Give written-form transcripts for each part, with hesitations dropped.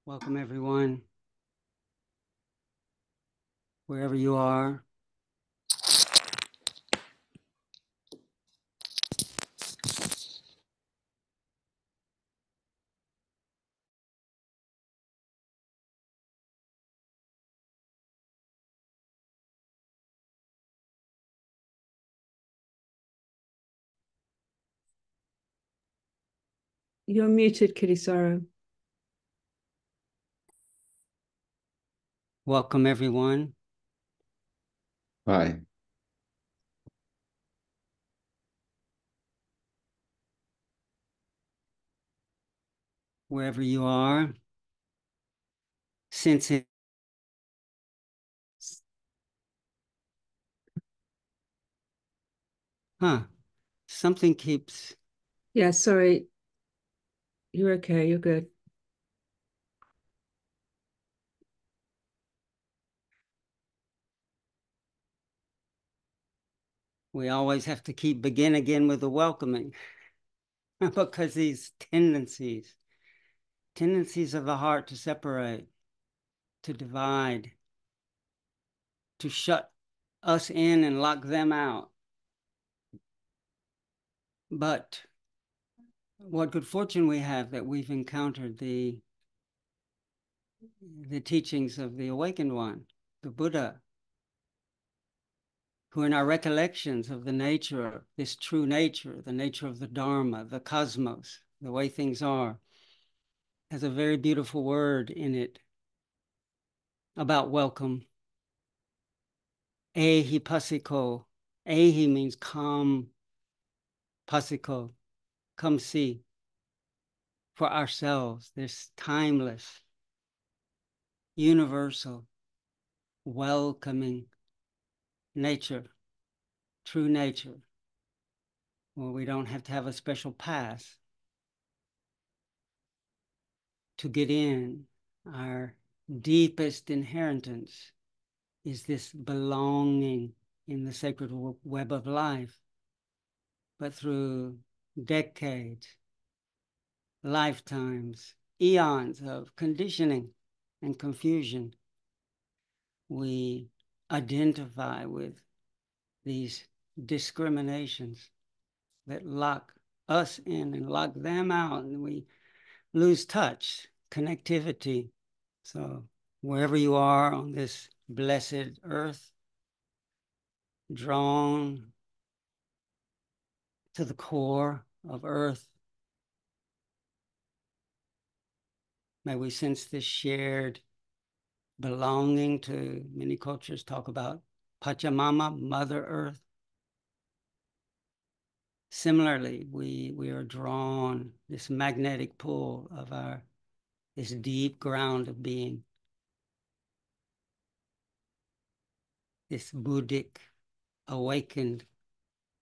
Welcome, everyone, wherever you are. You're muted, Kittisaro. Welcome, everyone. Hi. Wherever you are, since it something keeps. Yeah, sorry. You're okay. You're good. We always have to begin again with the welcoming because these tendencies of the heart to separate, to divide, to shut us in and lock them out. But what good fortune we have that we've encountered the teachings of the awakened one, the Buddha, who in our recollections of the nature, this true nature, the nature of the Dharma, the cosmos, the way things are, has a very beautiful word in it about welcome. Ehi pasiko. Ehi means come. Pasiko, come see. For ourselves, this timeless, universal, welcoming nature, true nature. Well, we don't have to have a special pass to get in. Our deepest inheritance is this belonging in the sacred web of life. But through decades, lifetimes, eons of conditioning and confusion, we identify with these discriminations that lock us in and lock them out, and we lose touch, connectivity. So wherever you are on this blessed earth, drawn to the core of earth, may we sense this shared belonging to. Many cultures talk about Pachamama, Mother Earth. Similarly, we are drawn, this magnetic pull of this deep ground of being, this Buddhic, awakened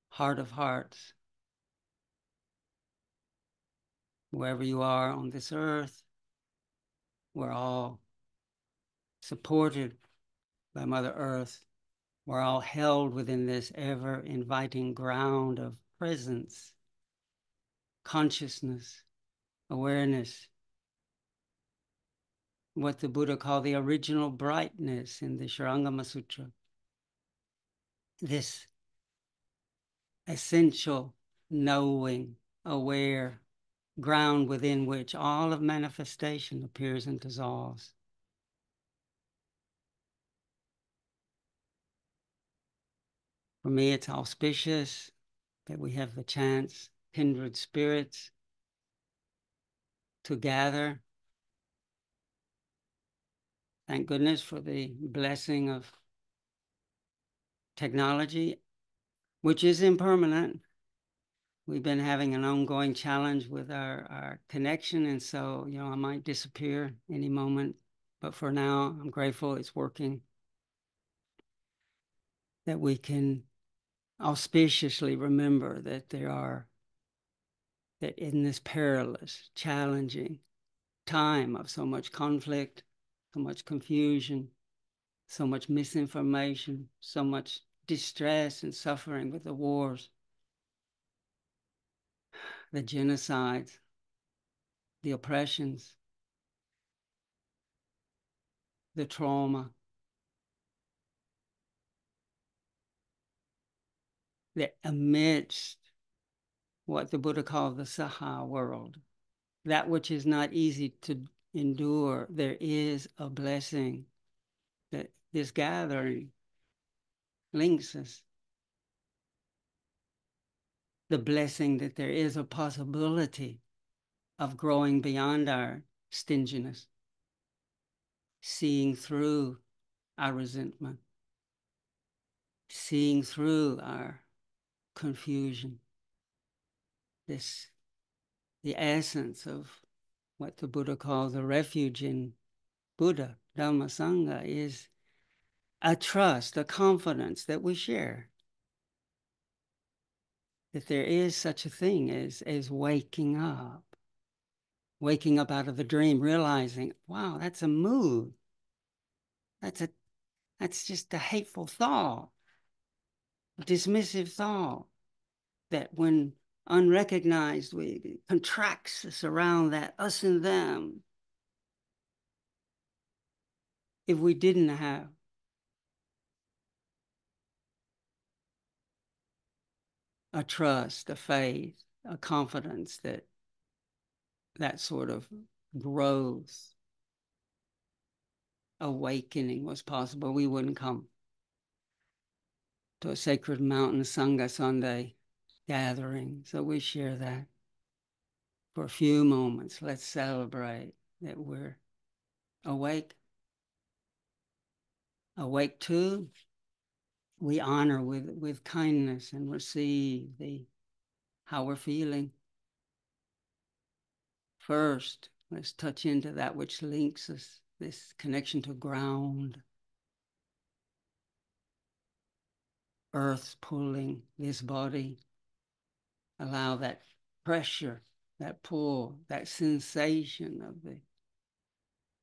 heart of hearts. Wherever you are on this earth, we're all supported by Mother Earth. We're all held within this ever-inviting ground of presence, consciousness, awareness, what the Buddha called the original brightness in the Shurangama Sutra. This essential knowing, aware ground within which all of manifestation appears and dissolves. For me, it's auspicious that we have the chance, kindred spirits, to gather. Thank goodness for the blessing of technology, which is impermanent. We've been having an ongoing challenge with our connection, and so, I might disappear any moment. But for now, I'm grateful it's working, that we can auspiciously remember that that in this perilous, challenging time of so much conflict, so much confusion, so much misinformation, so much distress and suffering with the wars, the genocides, the oppressions, the trauma, that amidst what the Buddha called the Saha world, that which is not easy to endure, there is a blessing that this gathering links us. The blessing that there is a possibility of growing beyond our stinginess, seeing through our resentment, seeing through our confusion. The essence of what the Buddha calls the refuge in Buddha, Dhamma, Sangha, is a trust, a confidence that we share. That there is such a thing as waking up out of the dream, realizing, wow, that's a mood. That's just a hateful thought, a dismissive thought that when unrecognized, it contracts us around that us and them. If we didn't have a trust, a faith, a confidence that that sort of growth, awakening was possible, we wouldn't come to a sacred mountain Sangha Sunday gathering. So we share that for a few moments. Let's celebrate that we're awake. Awake too. We honor with kindness and receive how we're feeling. First, let's touch into that which links us, this connection to ground. Earth's pulling this body. Allow that pressure, that pull, that sensation of the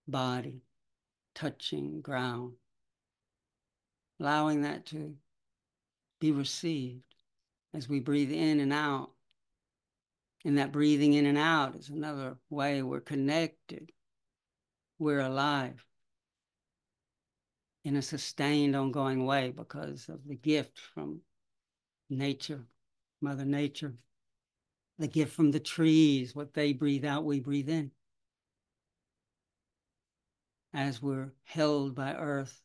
body touching ground. Allowing that to be received as we breathe in and out. And that breathing in and out is another way we're connected. We're alive in a sustained, ongoing way because of the gift from nature, Mother Nature, the gift from the trees, what they breathe out, we breathe in. As we're held by earth,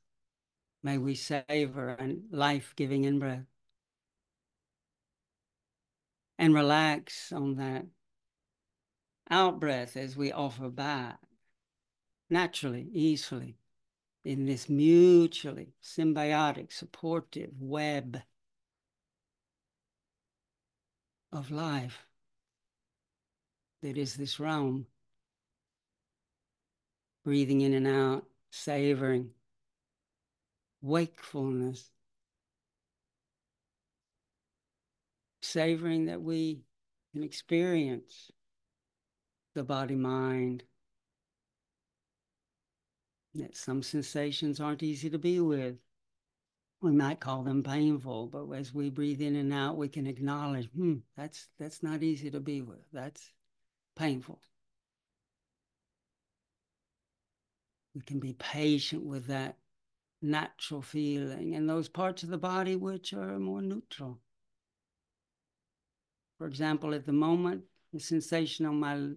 may we savor a life-giving in-breath and relax on that out-breath as we offer back naturally, easily, in this mutually symbiotic, supportive web of life that is this realm. Breathing in and out, savoring wakefulness, savoring that we can experience the body-mind, that some sensations aren't easy to be with. We might call them painful, but as we breathe in and out, we can acknowledge, that's not easy to be with. That's painful. We can be patient with that natural feeling and those parts of the body which are more neutral. For example, at the moment, the sensation on my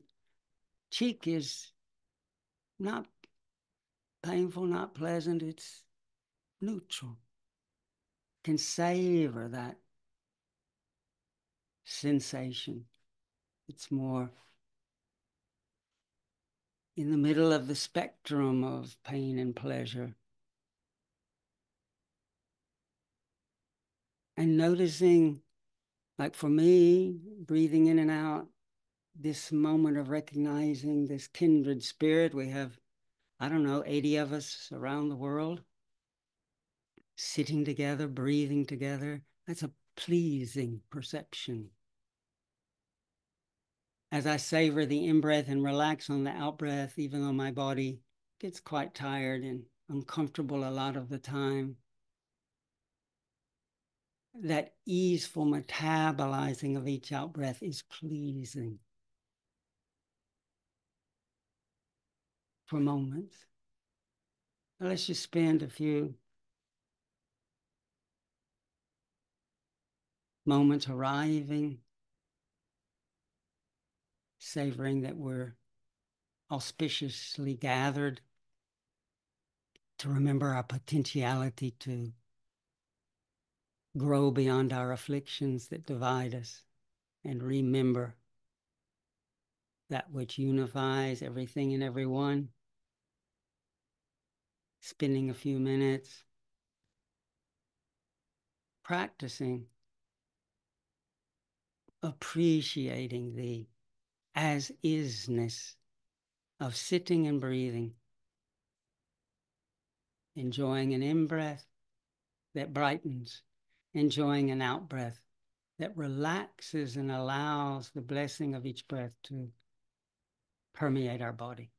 cheek is not painful, not pleasant, it's neutral. Can savor that sensation. It's more in the middle of the spectrum of pain and pleasure. And noticing, like for me, breathing in and out, this moment of recognizing this kindred spirit. We have, 80 of us around the world, sitting together, breathing together. That's a pleasing perception. As I savor the in-breath and relax on the out-breath, even though my body gets quite tired and uncomfortable a lot of the time, that easeful metabolizing of each out-breath is pleasing for moments. Let's just spend a few moments arriving, savoring that we're auspiciously gathered to remember our potentiality to grow beyond our afflictions that divide us, and remember that which unifies everything and everyone. Spending a few minutes practicing appreciating the as-isness of sitting and breathing, enjoying an in-breath that brightens, enjoying an out-breath that relaxes and allows the blessing of each breath to permeate our body.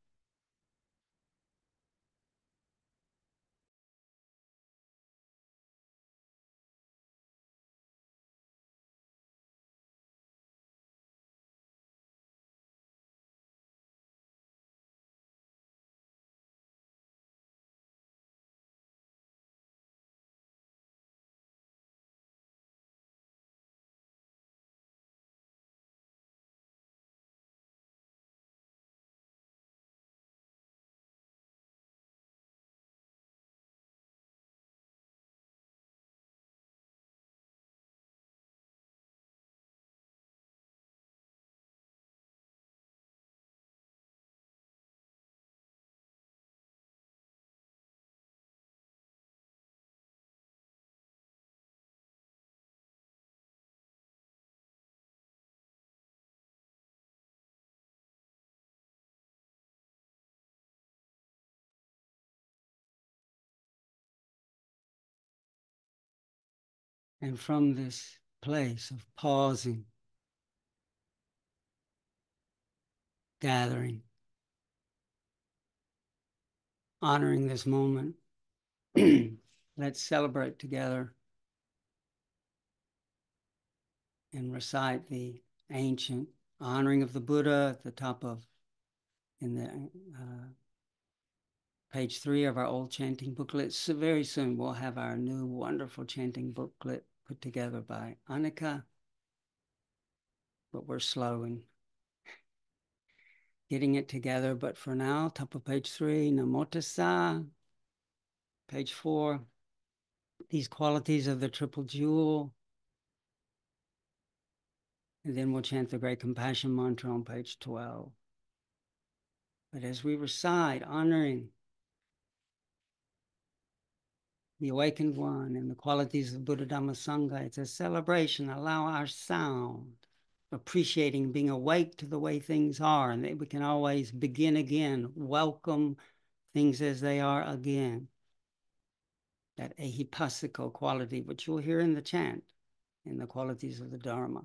And from this place of pausing, gathering, honoring this moment, let's celebrate together and recite the ancient honoring of the Buddha at the top of, in the page 3 of our old chanting booklet. So very soon we'll have our new wonderful chanting booklet put together by Annika, but we're slow in getting it together. But for now, top of page 3, Namo Tassa, page 4, these qualities of the triple jewel. And then we'll chant the Great Compassion Mantra on page 12. But as we recite, honoring the awakened one and the qualities of Buddha Dhamma Sangha, it's a celebration. Allow our sound, appreciating being awake to the way things are, and that we can always begin again, welcome things as they are again. That ehipassiko quality, which you'll hear in the chant, in the qualities of the Dharma.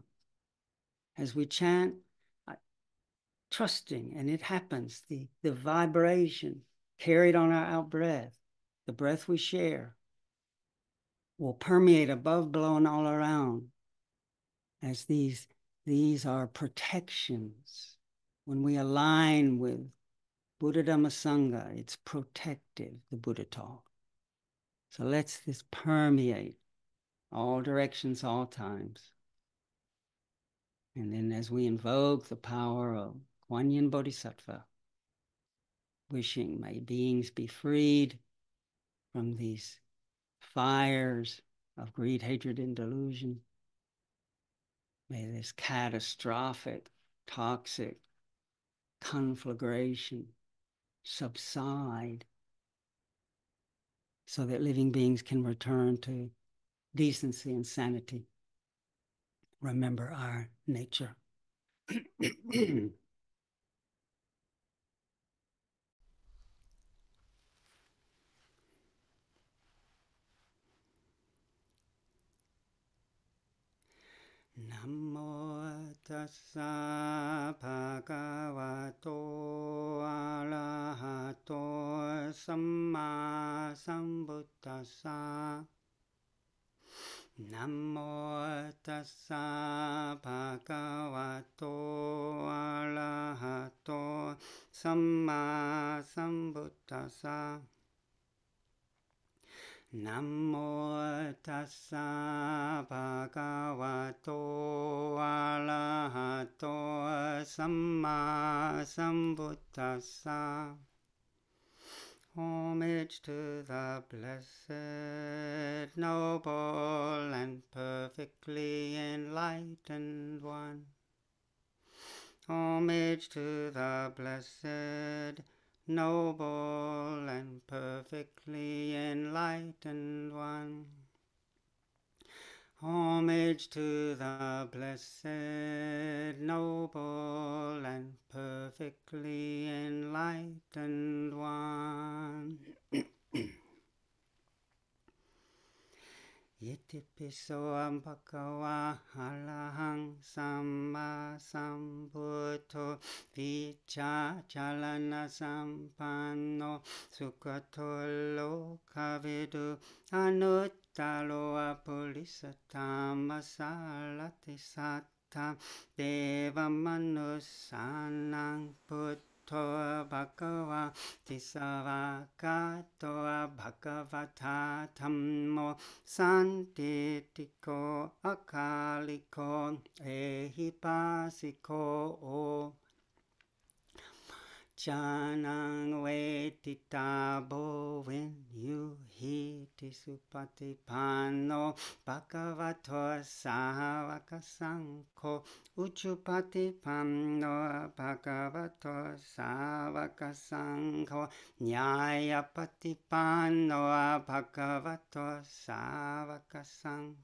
As we chant, trusting, and it happens, the vibration carried on our out breath, the breath we share, will permeate above, below, and all around, as these are protections. When we align with Buddha Dhamma Sangha, it's protective, the Buddha taught. So let's this permeate all directions, all times. And then as we invoke the power of Kuan Yin Bodhisattva, wishing may beings be freed from these fires of greed, hatred, and delusion. May this catastrophic, toxic conflagration subside so that living beings can return to decency and sanity. Remember our nature. Namo tassa bhagavato arahato samma sambuddhassa. Namo tassa bhagavato arahato samma sambuddhassa. Namo tassa bhagavato arahato samma sambuddhassa. Homage to the blessed, noble, and perfectly enlightened one. Homage to the blessed, noble, and perfectly enlightened one. Homage to the blessed, noble, and perfectly enlightened one. Yetipiso bhagava arahang samma sambuddho vichachalana sampanno sukhato lokavidu anuttaro apulisatam asalati satta devamanusanang buddho bhagava tisavakato bhagavata dhammo santitiko akaliko ehipasiko Janang veditabo vinyuhiti supatipanno bhagavato savakasankho uchupatipanno bhagavato savakasankho nyayapatipanno bhagavato savakasankho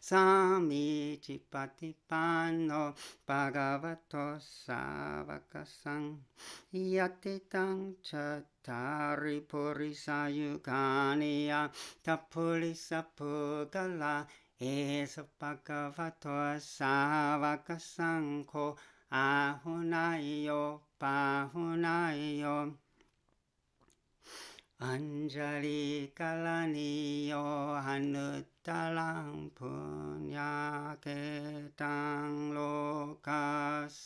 samicipatipanno bhagavato savakasankho Yatitang chattari purisayugania tapulisa pugala esa bhagavato savakasankho ahunayo pahunayo Anjali kalaniyo hanuttalang punyaketang lokasati.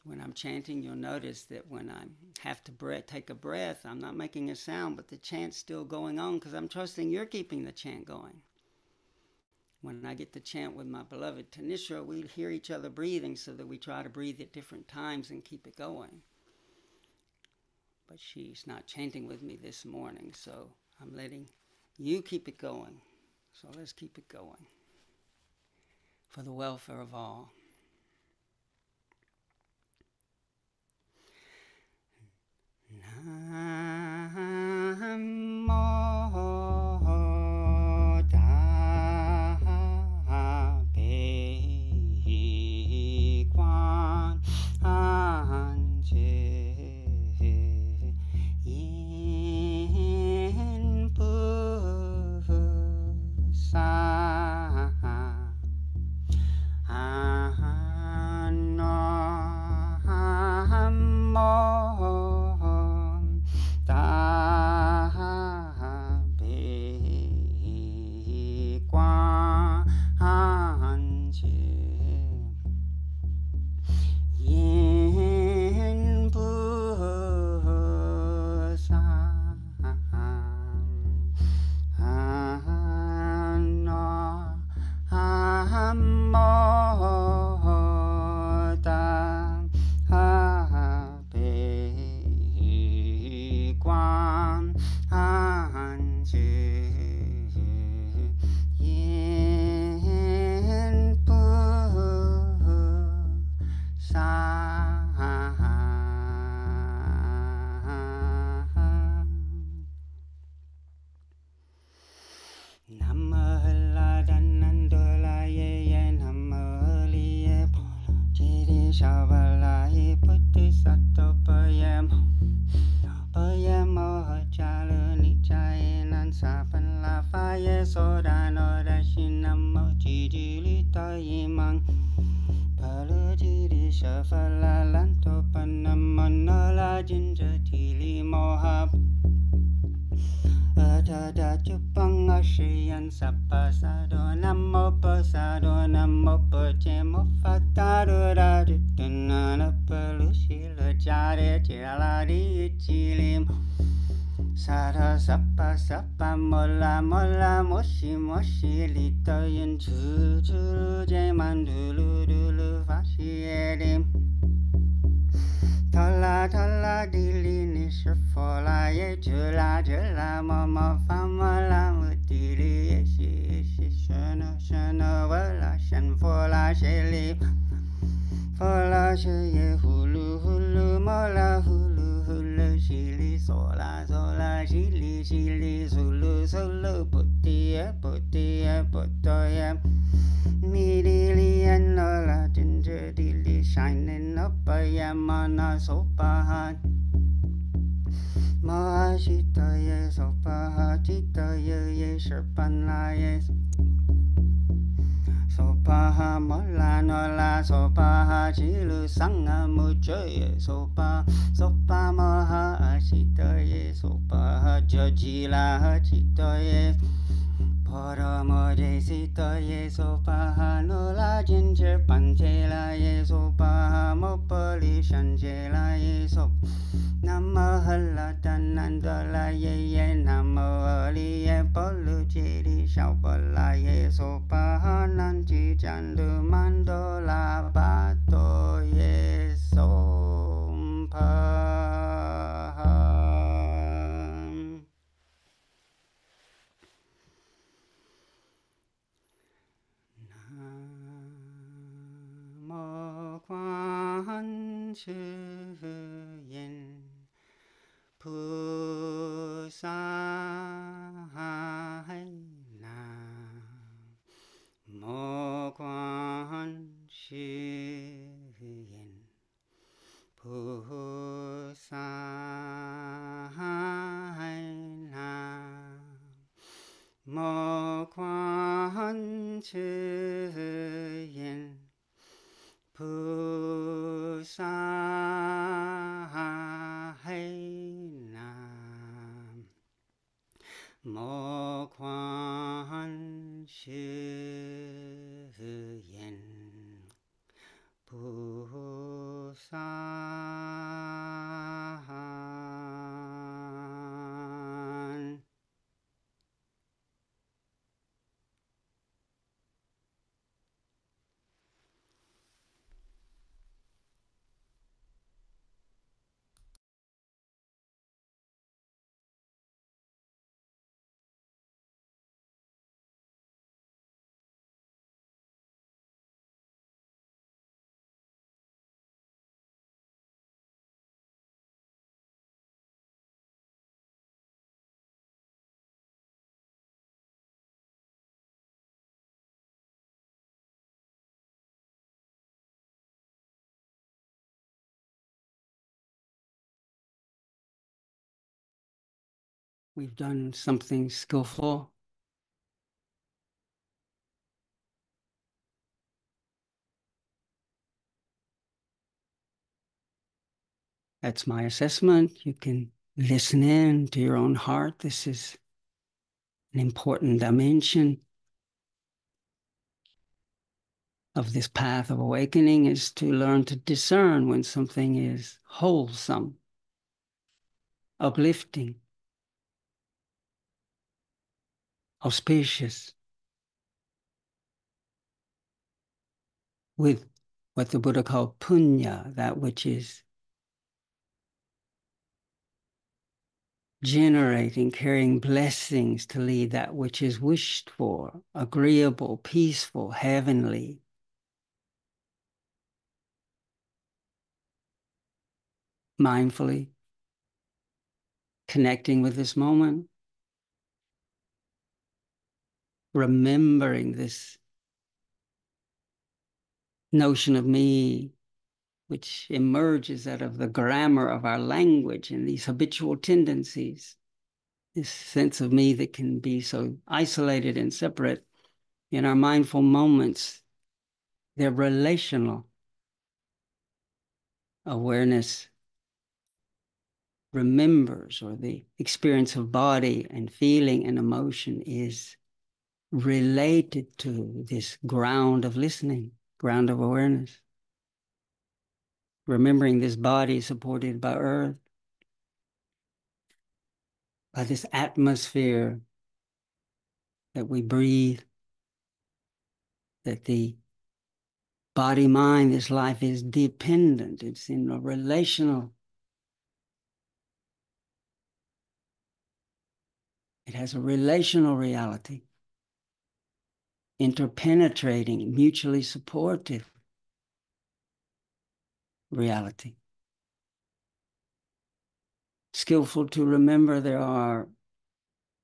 When I'm chanting, you'll notice that when I have to take a breath, I'm not making a sound, but the chant's still going on because I'm trusting you're keeping the chant going. When I get to chant with my beloved Kittisaro, we hear each other breathing so that we try to breathe at different times and keep it going. But she's not chanting with me this morning, so I'm letting you keep it going. So let's keep it going for the welfare of all. Namo Tabe Kwan Anje Yin Pusa shiyan sappa sado namo pasado namo pachemo fatado raditanana palushila jare jaladi chilim Sara sappa sappa mola mola moshi moshi lito yin chu chu jaman dulu dulu fashi edim Tala tala dili ni shfola ye jula jula mama famala mutili yeshi yeshi shana shana wala shan fola sheli Fola sheye hulu hulu mola hulu hulu shili sola sola shili shili sulu sulu putiya putiya putoya Midili and Lola ginger dilly shining up a yamana sopa Mahashita ye sopa chita ye sherpana yes Sopa mola nola sopa chilu sangha mucho ye sopa sopa maha ashita ye sopa jajila chita ye Paramo sita ye sopa nola ginger panchela ye sopa mopali shanjela ye sop Namahala tanandala ye namo ali ye polu chiri shaupala ye sopa nanchi chandu mandola pato ye sompa Namo Quan Shu Yin Pusai Namo Quan Shu Yin Pusai Namo Quan Shu Yin Pusai Nam Mo Quan Shu Yin Pusai We've done something skillful. That's my assessment. You can listen in to your own heart. This is an important dimension of this path of awakening, is to learn to discern when something is wholesome, uplifting, auspicious, with what the Buddha called punya, that which is generating, carrying blessings to lead, that which is wished for, agreeable, peaceful, heavenly. Mindfully connecting with this moment, remembering this notion of me, which emerges out of the grammar of our language and these habitual tendencies, this sense of me that can be so isolated and separate. In our mindful moments, they're relational. Awareness remembers, or the experience of body and feeling and emotion is related to this ground of listening, ground of awareness. Remembering this body supported by earth, by this atmosphere that we breathe, that the body, mind, this life is dependent. It's in a relational. It has a relational reality, interpenetrating, mutually supportive reality. Skillful to remember there are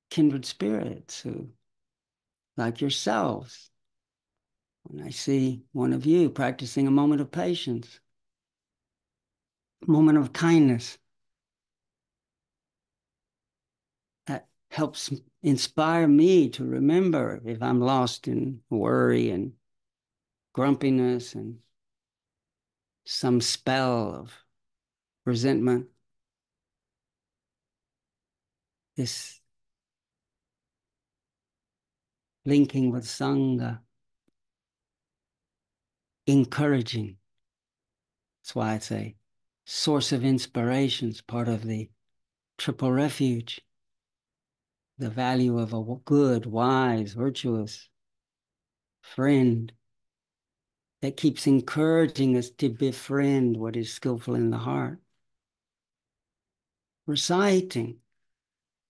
kindred spirits who, like yourselves, when I see one of you practicing a moment of patience, a moment of kindness, that helps inspire me to remember if I'm lost in worry and grumpiness and some spell of resentment. This linking with Sangha, encouraging. That's why it's a source of inspiration. It's part of the triple refuge. The value of a good, wise, virtuous friend that keeps encouraging us to befriend what is skillful in the heart. Reciting.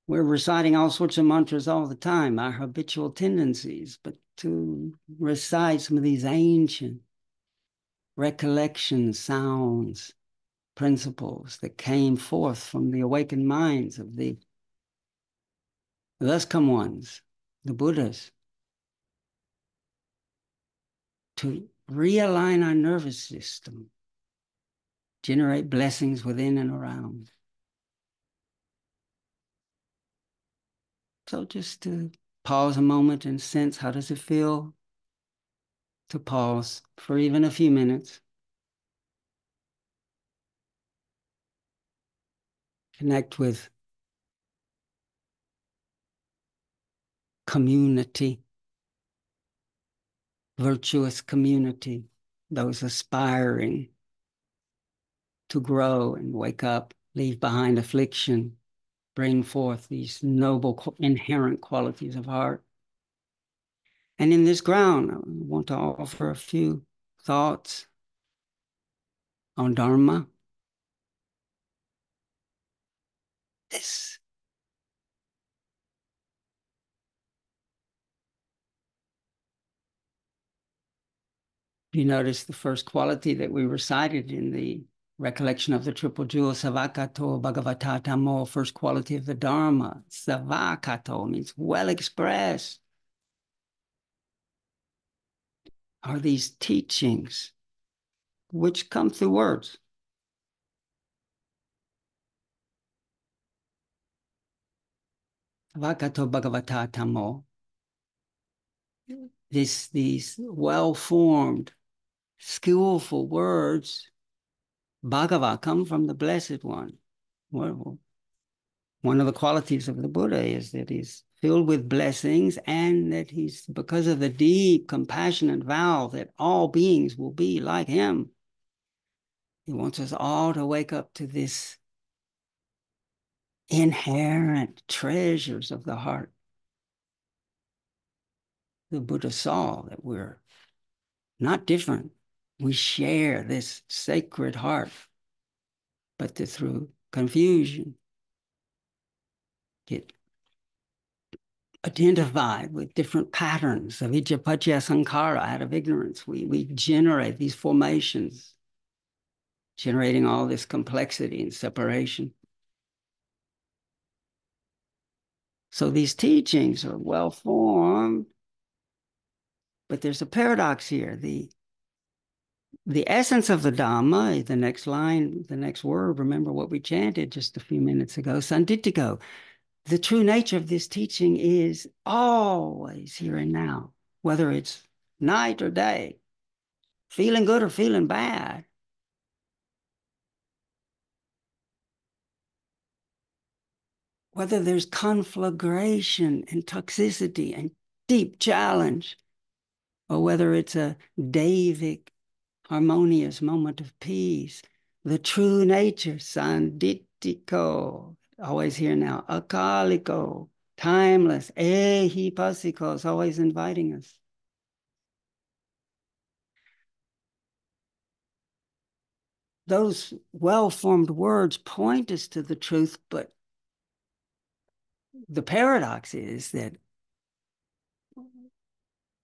We're reciting all sorts of mantras all the time, our habitual tendencies, but to recite some of these ancient recollections, sounds, principles that came forth from the awakened minds of the thus come ones, the Buddhas, to realign our nervous system, generate blessings within and around. So just to pause a moment and sense, how does it feel to pause for even a few minutes? Connect with community, virtuous community, those aspiring to grow and wake up, leave behind affliction, bring forth these noble inherent qualities of heart. And in this ground, I want to offer a few thoughts on Dharma. This you notice the first quality that we recited in the recollection of the Triple Jewel, Savakato Bhagavata Tamo, first quality of the Dharma. Savakato means well expressed. Are these teachings which come through words? Savakato Bhagavata Tamo. These well-formed, skillful words, Bhagava, come from the Blessed One. One of the qualities of the Buddha is that he's filled with blessings, and that he's, because of the deep compassionate vow that all beings will be like him, he wants us all to wake up to this inherent treasures of the heart. The Buddha saw that we're not different. We share this sacred heart, but that through confusion, get identified with different patterns of ijapacya sankhara. Out of ignorance, we generate these formations, generating all this complexity and separation. So these teachings are well formed, but there's a paradox here. The essence of the Dhamma, the next line, the next word, remember what we chanted just a few minutes ago, sanditiko. The true nature of this teaching is always here and now, whether it's night or day, feeling good or feeling bad. whether there's conflagration and toxicity and deep challenge, or whether it's a Davic, harmonious moment of peace, the true nature, sanditiko, always here now, akaliko, timeless, ehipasiko, is always inviting us. Those well-formed words point us to the truth, but the paradox is that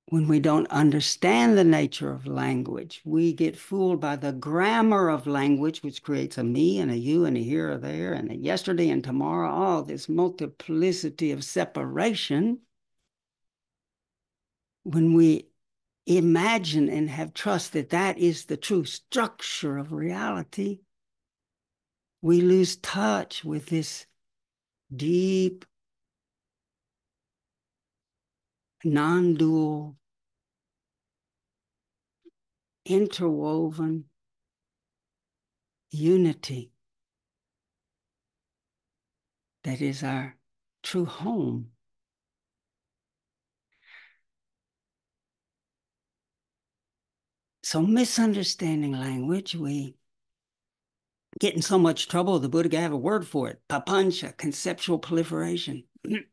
when we don't understand the nature of language, we get fooled by the grammar of language, which creates a me and a you and a here or there and a yesterday and tomorrow, all this multiplicity of separation. When we imagine and have trust that that is the true structure of reality, we lose touch with this deep, non-dual, interwoven unity that is our true home. So misunderstanding language, we get in so much trouble. The Buddha gave a word for it, papañca, conceptual proliferation.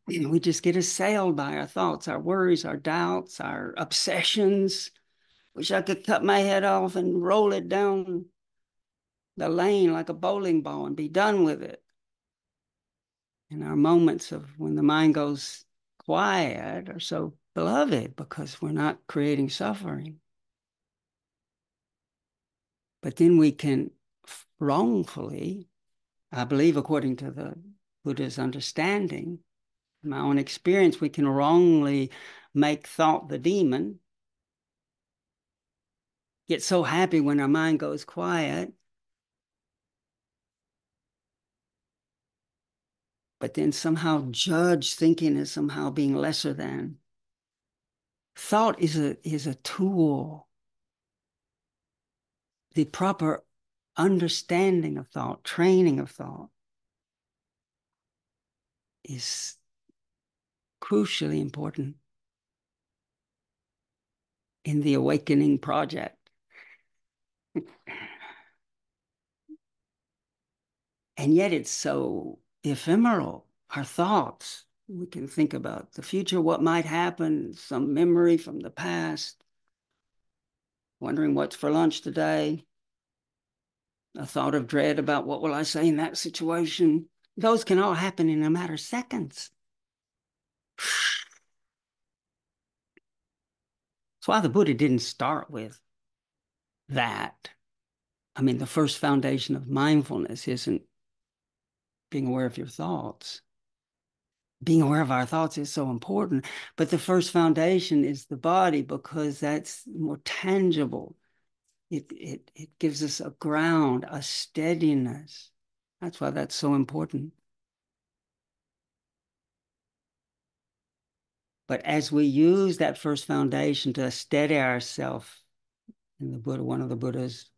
We just get assailed by our thoughts, our worries, our doubts, our obsessions. Wish I could cut my head off and roll it down the lane like a bowling ball and be done with it. And our moments of when the mind goes quiet are so beloved because we're not creating suffering. But then we can wrongfully, I believe according to the Buddha's understanding, my own experience, we can wrongly make thought the demon, get so happy when our mind goes quiet, but then somehow judge thinking as somehow being lesser than. Thought is a tool. The proper understanding of thought, training of thought is crucially important in the awakening project. And yet it's so ephemeral, our thoughts. We can think about the future, what might happen, some memory from the past, wondering what's for lunch today, a thought of dread about what will I say in that situation. Those can all happen in a matter of seconds. That's why the Buddha didn't start with that. I mean, the first foundation of mindfulness isn't being aware of your thoughts. Being aware of our thoughts is so important, but the first foundation is the body because that's more tangible. It gives us a ground, a steadiness. That's why that's so important. But as we use that first foundation to steady ourselves, in the Buddha, one of the Buddha's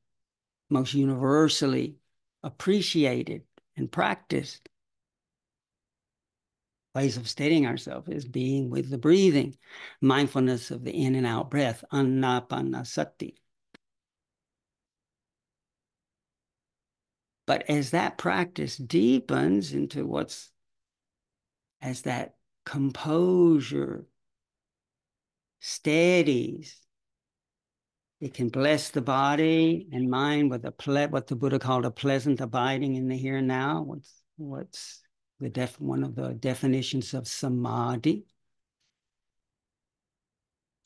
most universally appreciated and practiced ways of steadying ourselves is being with the breathing, mindfulness of the in and out breath, anapanasati. But as that practice deepens into as that composure steadies, it can bless the body and mind with what the Buddha called a pleasant abiding in the here and now. What's one of the definitions of samadhi?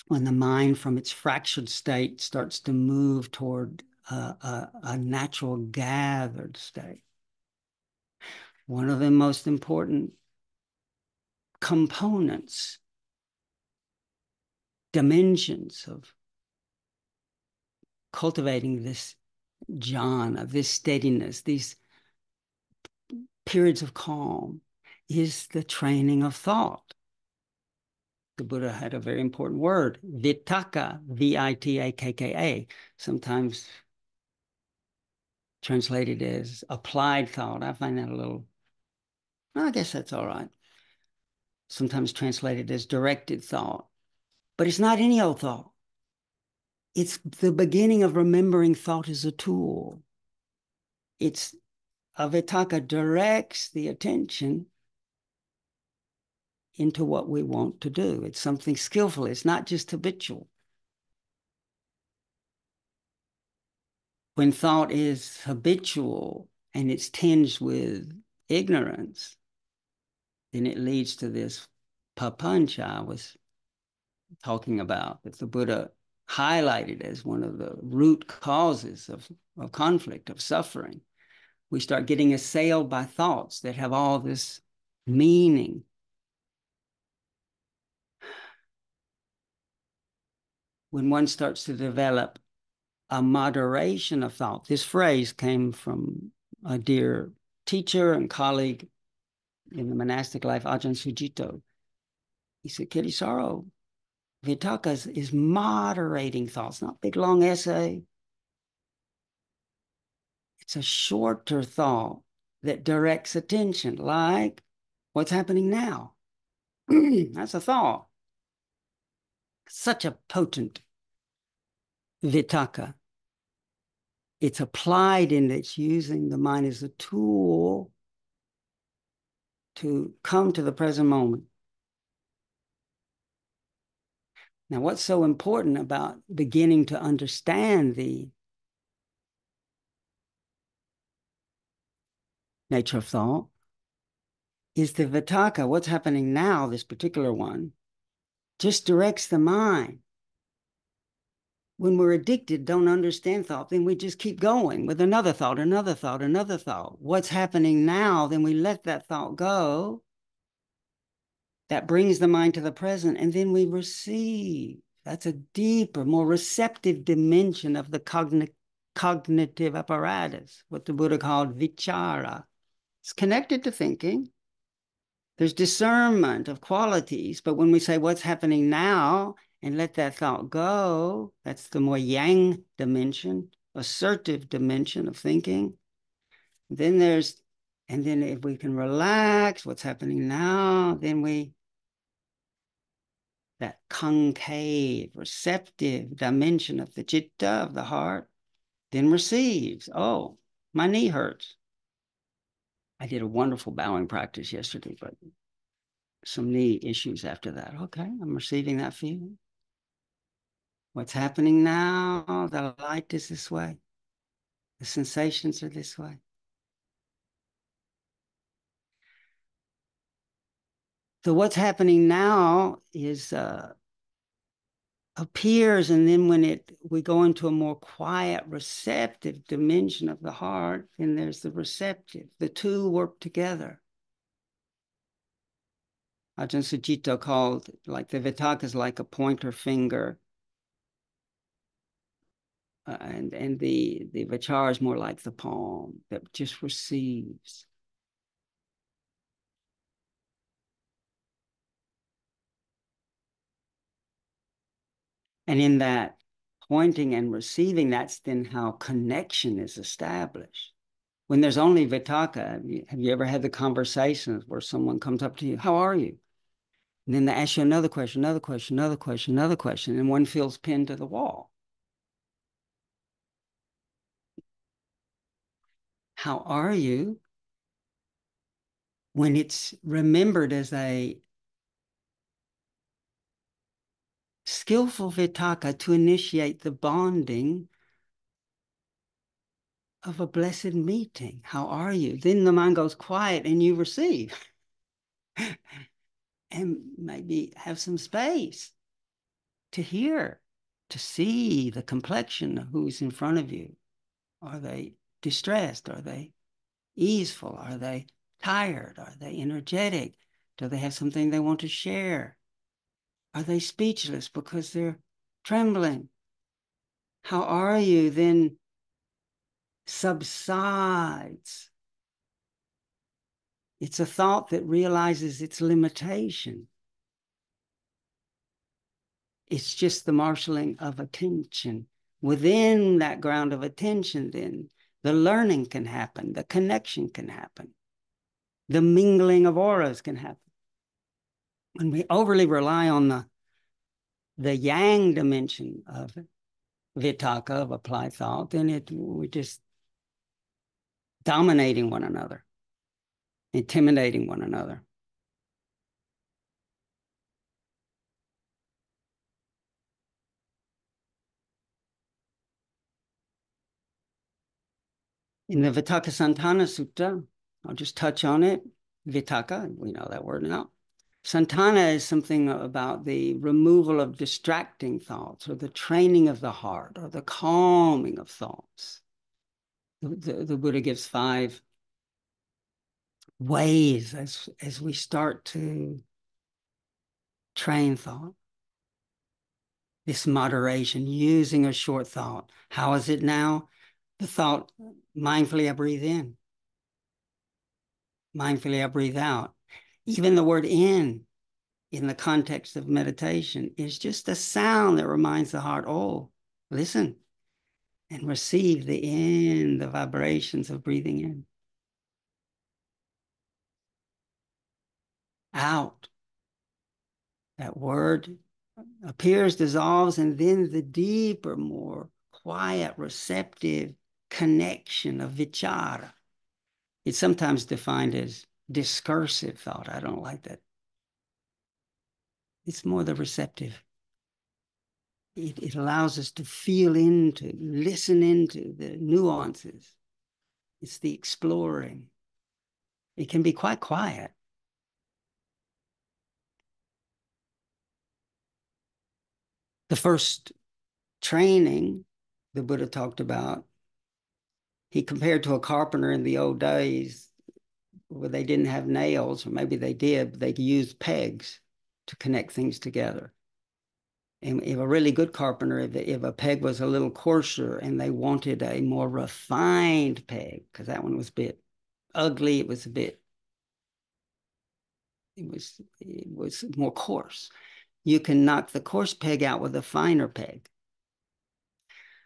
When the mind from its fractured state starts to move toward a natural gathered state. One of the most important components, dimensions of cultivating this jhana, this steadiness, these periods of calm, is the training of thought. The Buddha had a very important word, vitakka, vitakka, sometimes translated as applied thought. I find that a little I guess that's all right. Sometimes translated as directed thought. But it's not any old thought. It's the beginning of remembering thought as a tool. It's a vitakka directs the attention into what we want to do. It's something skillful. It's not just habitual. When thought is habitual and it's tinged with ignorance, then it leads to this papañca I was talking about, that the Buddha highlighted as one of the root causes of conflict, of suffering. We start getting assailed by thoughts that have all this meaning. When one starts to develop a moderation of thought, this phrase came from a dear teacher and colleague in the monastic life, Ajahn Sujito. He said, Kittisaro, vitakka is moderating thoughts, not big long essay. It's a shorter thought that directs attention, like what's happening now. That's a thought. Such a potent vitakka. It's applied in it's using the mind as a tool to come to the present moment. Now, what's so important about beginning to understand the nature of thought is the vitakka, what's happening now, this particular one, just directs the mind. When we're addicted, don't understand thought, then we just keep going with another thought, another thought, another thought. What's happening now, then we let that thought go. That brings the mind to the present, and then we receive. That's a deeper, more receptive dimension of the cognitive apparatus, what the Buddha called vichara. It's connected to thinking. There's discernment of qualities, but when we say what's happening now and let that thought go, that's the more yang dimension, assertive dimension of thinking. Then and then if we can relax what's happening now, then that concave, receptive dimension of the citta, of the heart, then receives. Oh, my knee hurts. I did a wonderful bowing practice yesterday, but some knee issues after that. Okay, I'm receiving that feeling. What's happening now? The light is this way. The sensations are this way. So what's happening now is appears, and then when we go into a more quiet, receptive dimension of the heart, then there's the receptive. The two work together. Ajahn Sujito called like the vitakka is like a pointer finger, and the vichara is more like the palm that just receives. And in that pointing and receiving, that's then how connection is established. When there's only vitakka, have you ever had the conversations where someone comes up to you, how are you? And then they ask you another question, another question, another question, another question, and one feels pinned to the wall. How are you? When it's remembered as a skillful vitakka to initiate the bonding of a blessed meeting. How are you? Then the mind goes quiet and you receive. And maybe have some space to hear, to see the complexion of who's in front of you. Are they distressed? Are they easeful? Are they tired? Are they energetic? Do they have something they want to share? Are they speechless because they're trembling? How are you? Then subsides. It's a thought that realizes its limitation. It's just the marshaling of attention. Within that ground of attention, then, the learning can happen, the connection can happen. The mingling of auras can happen. When we overly rely on the yang dimension of vitakka, of applied thought, then we're just dominating one another, intimidating one another. In the Vitakka Sutta, I'll just touch on it. Vitakka, we know that word now. Santana is something about the removal of distracting thoughts, or the training of the heart, or the calming of thoughts. The Buddha gives 5 ways as we start to train thought. This moderation, using a short thought. How is it now? The thought, mindfully I breathe in. Mindfully I breathe out. Even the word in the context of meditation, is just a sound that reminds the heart, oh, listen and receive the vibrations of breathing in. Out. That word appears, dissolves, and then the deeper, more quiet, receptive connection of vichara. It's sometimes defined as discursive thought. I don't like that. It's more the receptive. It allows us to feel into, listen into the nuances. It's the exploring. It can be quite quiet. The first training the Buddha talked about, he compared to a carpenter in the old days where they didn't have nails, or maybe they did, but they used pegs to connect things together. And if a really good carpenter, if a peg was a little coarser and they wanted a more refined peg, because that one was a bit ugly, it was more coarse. You can knock the coarse peg out with a finer peg.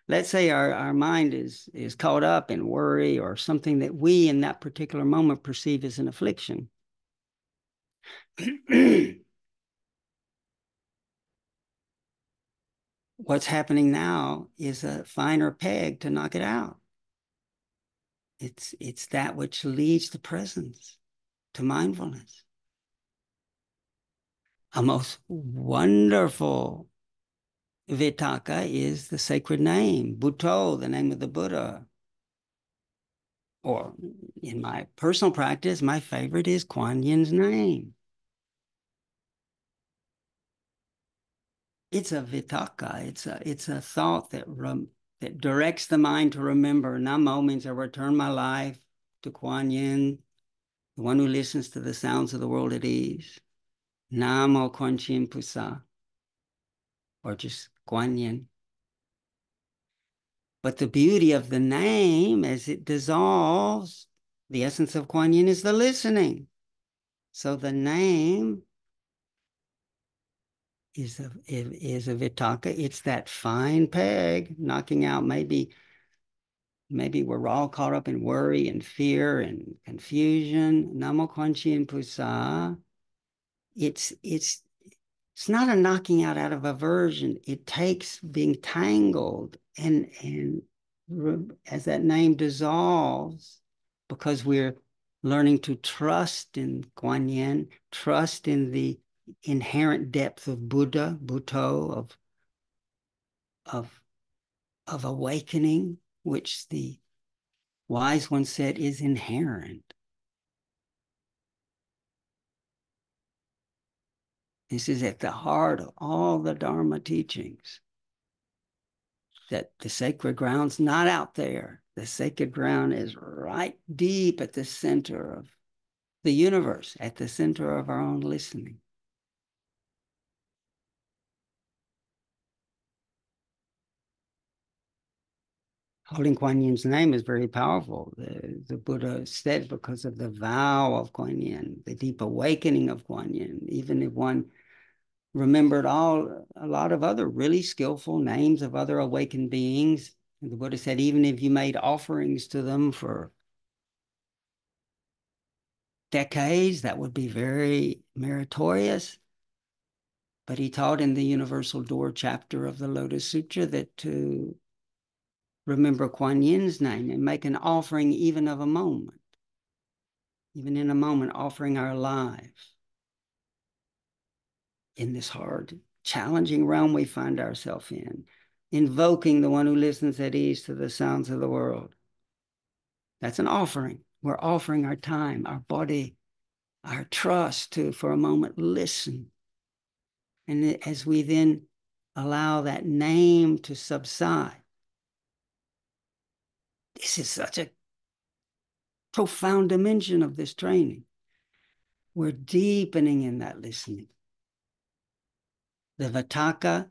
Let's say our mind is caught up in worry or something that we in that particular moment perceive as an affliction. What's happening now is a finer peg to knock it out. It's that which leads to presence, to mindfulness. A most wonderful vitakka is the sacred name, Bhutto, the name of the Buddha. Or in my personal practice, my favorite is Kuan Yin's name. It's a vitakka. It's a thought that directs the mind to remember. Namo means I return my life to Kuan Yin, the one who listens to the sounds of the world at ease. Namo Kuan Yin Pusa, or just Kuan Yin. But the beauty of the name, as it dissolves, the essence of Kuan Yin is the listening. So the name is a vitakka. It's that fine peg knocking out. Maybe we're all caught up in worry and fear and confusion. Namo Kuan Yin Pusa. It's not a knocking out of aversion. It takes being tangled and as that name dissolves, because we're learning to trust in Kuan Yin, trust in the inherent depth of Buddha, Bhutto, of awakening, which the wise one said is inherent. This is at the heart of all the Dharma teachings, that the sacred ground's not out there. The sacred ground is right deep at the center of the universe, at the center of our own listening. Holding Kuan Yin's name is very powerful. The Buddha said, because of the vow of Kuan Yin, the deep awakening of Kuan Yin, even if one remembered a lot of other really skillful names of other awakened beings, and the Buddha said, even if you made offerings to them for decades, that would be very meritorious. But he taught in the Universal Door chapter of the Lotus Sutra that to remember Kuan Yin's name and make an offering even of a moment, even in a moment, offering our lives in this hard, challenging realm we find ourselves in, invoking the one who listens at ease to the sounds of the world. That's an offering. We're offering our time, our body, our trust to, for a moment, listen. And as we then allow that name to subside, this is such a profound dimension of this training. We're deepening in that listening. The vitakka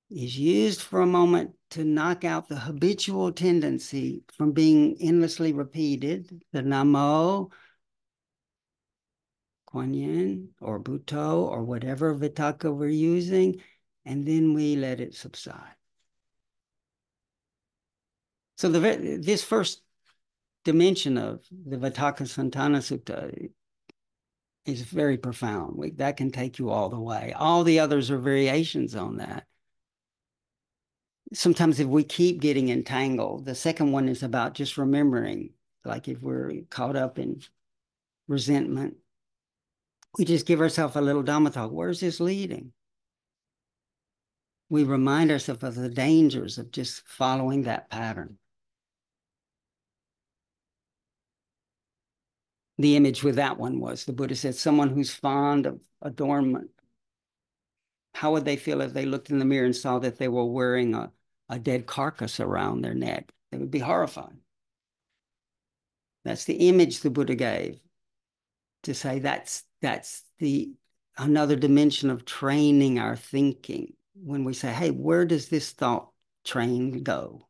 is used for a moment to knock out the habitual tendency from being endlessly repeated, the Namo, Kuan Yin, or Bhutto, or whatever vitakka we're using, and then we let it subside. So this first dimension of the Vitakka Santana Sutta is very profound. That can take you all the way. All the others are variations on that. Sometimes if we keep getting entangled, the second one is about just remembering, like if we're caught up in resentment, we just give ourselves a little Dhamma talk. Where's this leading? We remind ourselves of the dangers of just following that pattern. The image with that one was, the Buddha said, someone who's fond of adornment, how would they feel if they looked in the mirror and saw that they were wearing a dead carcass around their neck? They would be horrified. That's the image the Buddha gave to say that's the another dimension of training our thinking. When we say, hey, where does this thought train go?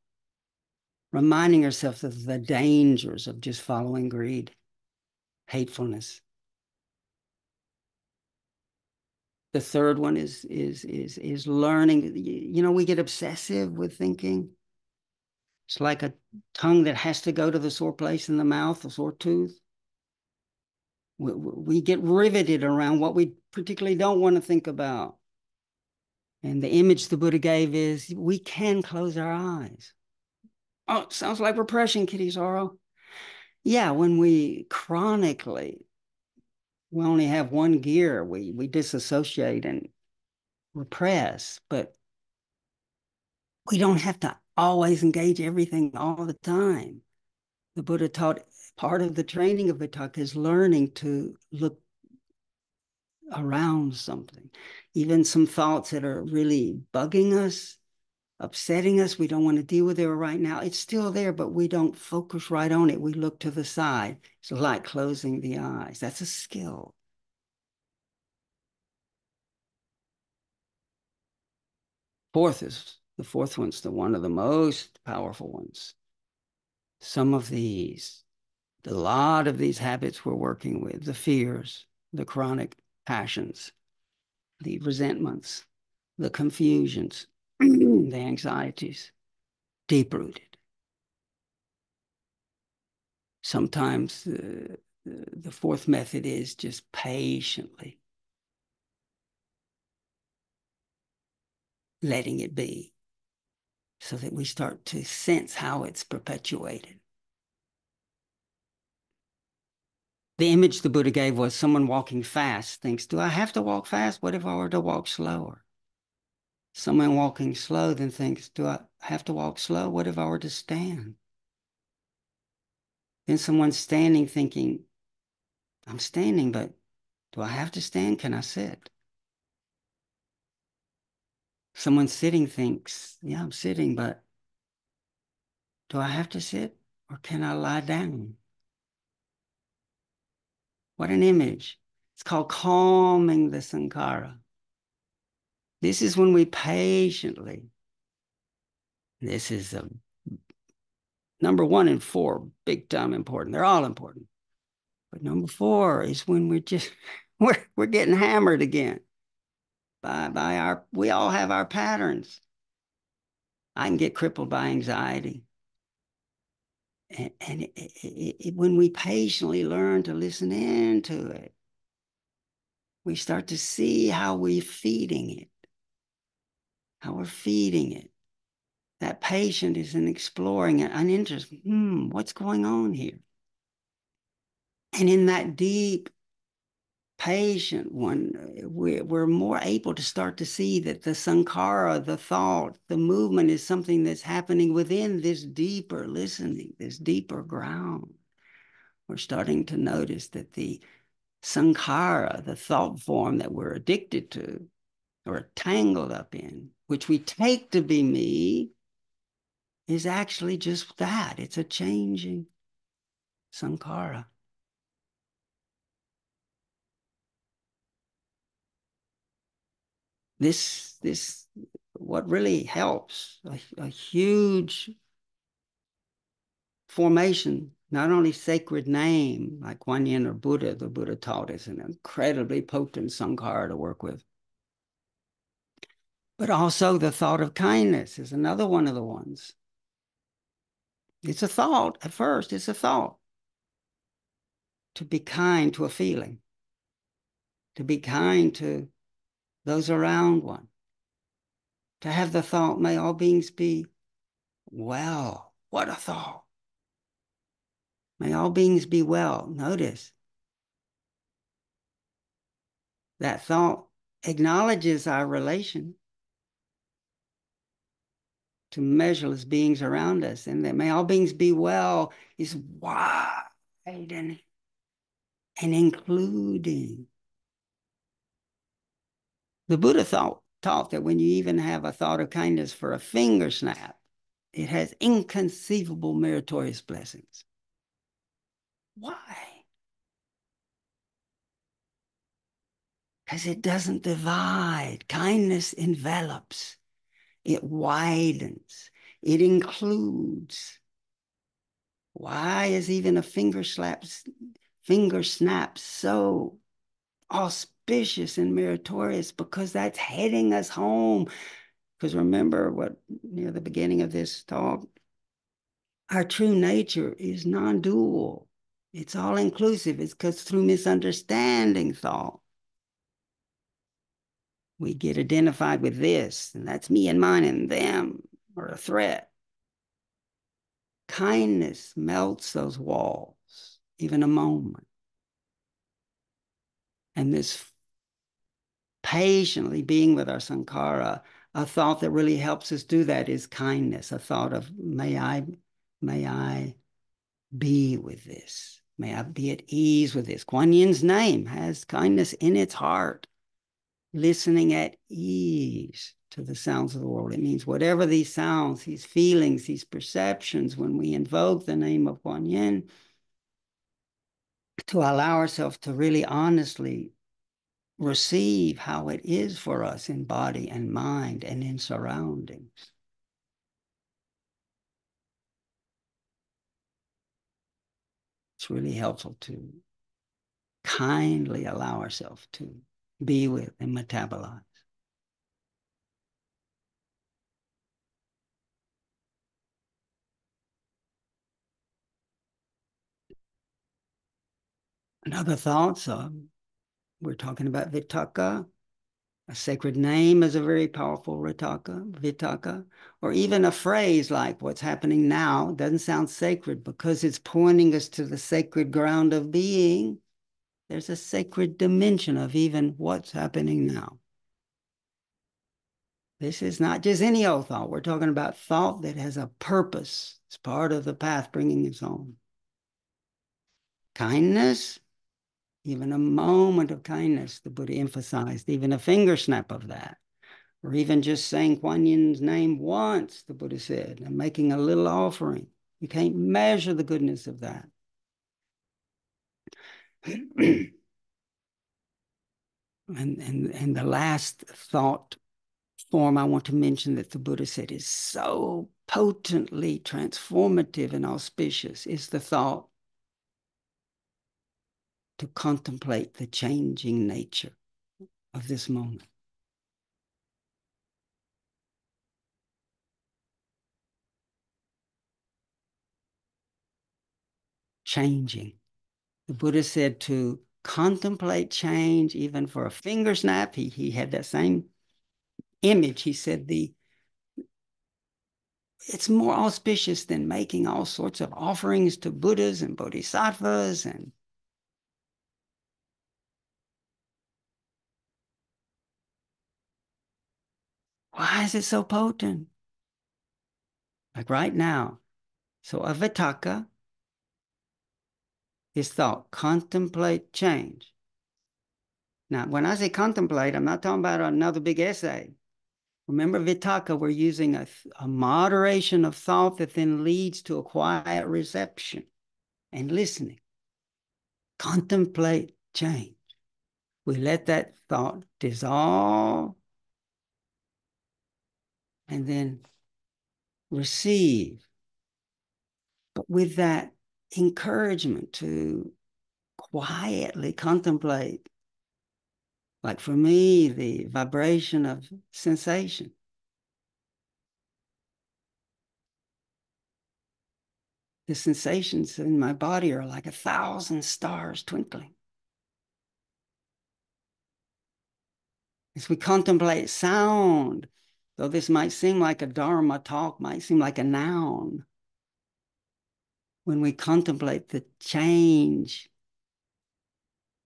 Reminding ourselves of the dangers of just following greed, hatefulness. The third one is learning. You know, we get obsessive with thinking. It's like a tongue that has to go to the sore place in the mouth, the sore tooth. We get riveted around what we particularly don't want to think about. And the image the Buddha gave is we can close our eyes. Oh, it sounds like repression, Kittisaro. Yeah, when we chronically, we only have one gear, we disassociate and repress, but we don't have to always engage everything all the time. The Buddha taught part of the training of vitakka is learning to look around something, even some thoughts that are really bugging us, upsetting us. We don't want to deal with it right now. It's still there, but we don't focus right on it. We look to the side. It's like closing the eyes. That's a skill. The fourth one's one of the most powerful ones. Some of these, a lot of these habits we're working with, the fears, the chronic passions, the resentments, the confusions, the anxieties, deep-rooted. Sometimes the fourth method is just patiently letting it be so that we start to sense how it's perpetuated. The image the Buddha gave was someone walking fast thinks, do I have to walk fast? What if I were to walk slower? Someone walking slow then thinks, do I have to walk slow? What if I were to stand? Then someone standing thinking, I'm standing, but do I have to stand? Can I sit? Someone sitting thinks, yeah, I'm sitting, but do I have to sit or can I lie down? What an image. It's called calming the sankhara. This is when we patiently, this is number 1 and 4, big time important. They're all important. But number 4 is when we're just, we're getting hammered again by we all have our patterns. I can get crippled by anxiety. And when we patiently learn to listen into it, we start to see how we're feeding it, how we're feeding it. That patient is in exploring it, an interest. What's going on here? And in that deep, patient one, we're more able to start to see that the sankhara, the thought, the movement is something that's happening within this deeper listening, this deeper ground. We're starting to notice that the sankhara, the thought form that we're addicted to or tangled up in, which we take to be me, is actually just that. It's a changing sankhara. This what really helps, a huge formation, not only sacred name like Kuan Yin or Buddha, the Buddha taught us an incredibly potent sankhara to work with, but also the thought of kindness is another one of the ones. It's a thought at first, it's a thought. To be kind to a feeling, to be kind to those around one, to have the thought, may all beings be well. What a thought. May all beings be well. Notice that thought acknowledges our relation to measureless beings around us, and that may all beings be well is wide and including. The Buddha taught that when you even have a thought of kindness for a finger snap, it has inconceivable meritorious blessings. Why? Because it doesn't divide. Kindness envelops, it widens, it includes. Why is even a finger snap so auspicious and meritorious? Because that's heading us home. Because remember what near the beginning of this talk, our true nature is non-dual. It's all inclusive. It's because through misunderstanding thought, we get identified with this, and that's me and mine and them, or a threat. Kindness melts those walls, even a moment. And this patiently being with our sankhara, a thought that really helps us do that is kindness, a thought of may I be with this. May I be at ease with this. Kuan Yin's name has kindness in its heart, listening at ease to the sounds of the world. It means whatever these sounds, these feelings, these perceptions, when we invoke the name of Kuan Yin, to allow ourselves to really honestly receive how it is for us in body and mind and in surroundings. It's really helpful to kindly allow ourselves to be with and metabolize. And other thoughts, we're talking about vitakka. A sacred name is a very powerful vitakka, or even a phrase like what's happening now doesn't sound sacred because it's pointing us to the sacred ground of being. There's a sacred dimension of even what's happening now. This is not just any old thought. We're talking about thought that has a purpose. It's part of the path bringing us home. Kindness, even a moment of kindness, the Buddha emphasized, even a finger snap of that. Or even just saying Kuan Yin's name once, the Buddha said, and making a little offering. You can't measure the goodness of that. and the last thought form I want to mention that the Buddha said is so potently transformative and auspicious is the thought to contemplate the changing nature of this moment. changing. The Buddha said to contemplate change even for a finger snap. He had that same image. He said it's more auspicious than making all sorts of offerings to Buddhas and Bodhisattvas. And why is it so potent? Like right now. So a vitakka is thought, contemplate change. Now, when I say contemplate, I'm not talking about another big essay. Remember, vitakka, we're using a moderation of thought that then leads to a quiet reception and listening. Contemplate change. We let that thought dissolve and then receive. But with that encouragement to quietly contemplate, like for me, the vibration of sensation. The sensations in my body are like 1,000 stars twinkling. As we contemplate sound, though this might seem like a dharma talk, might seem like a noun, when we contemplate the change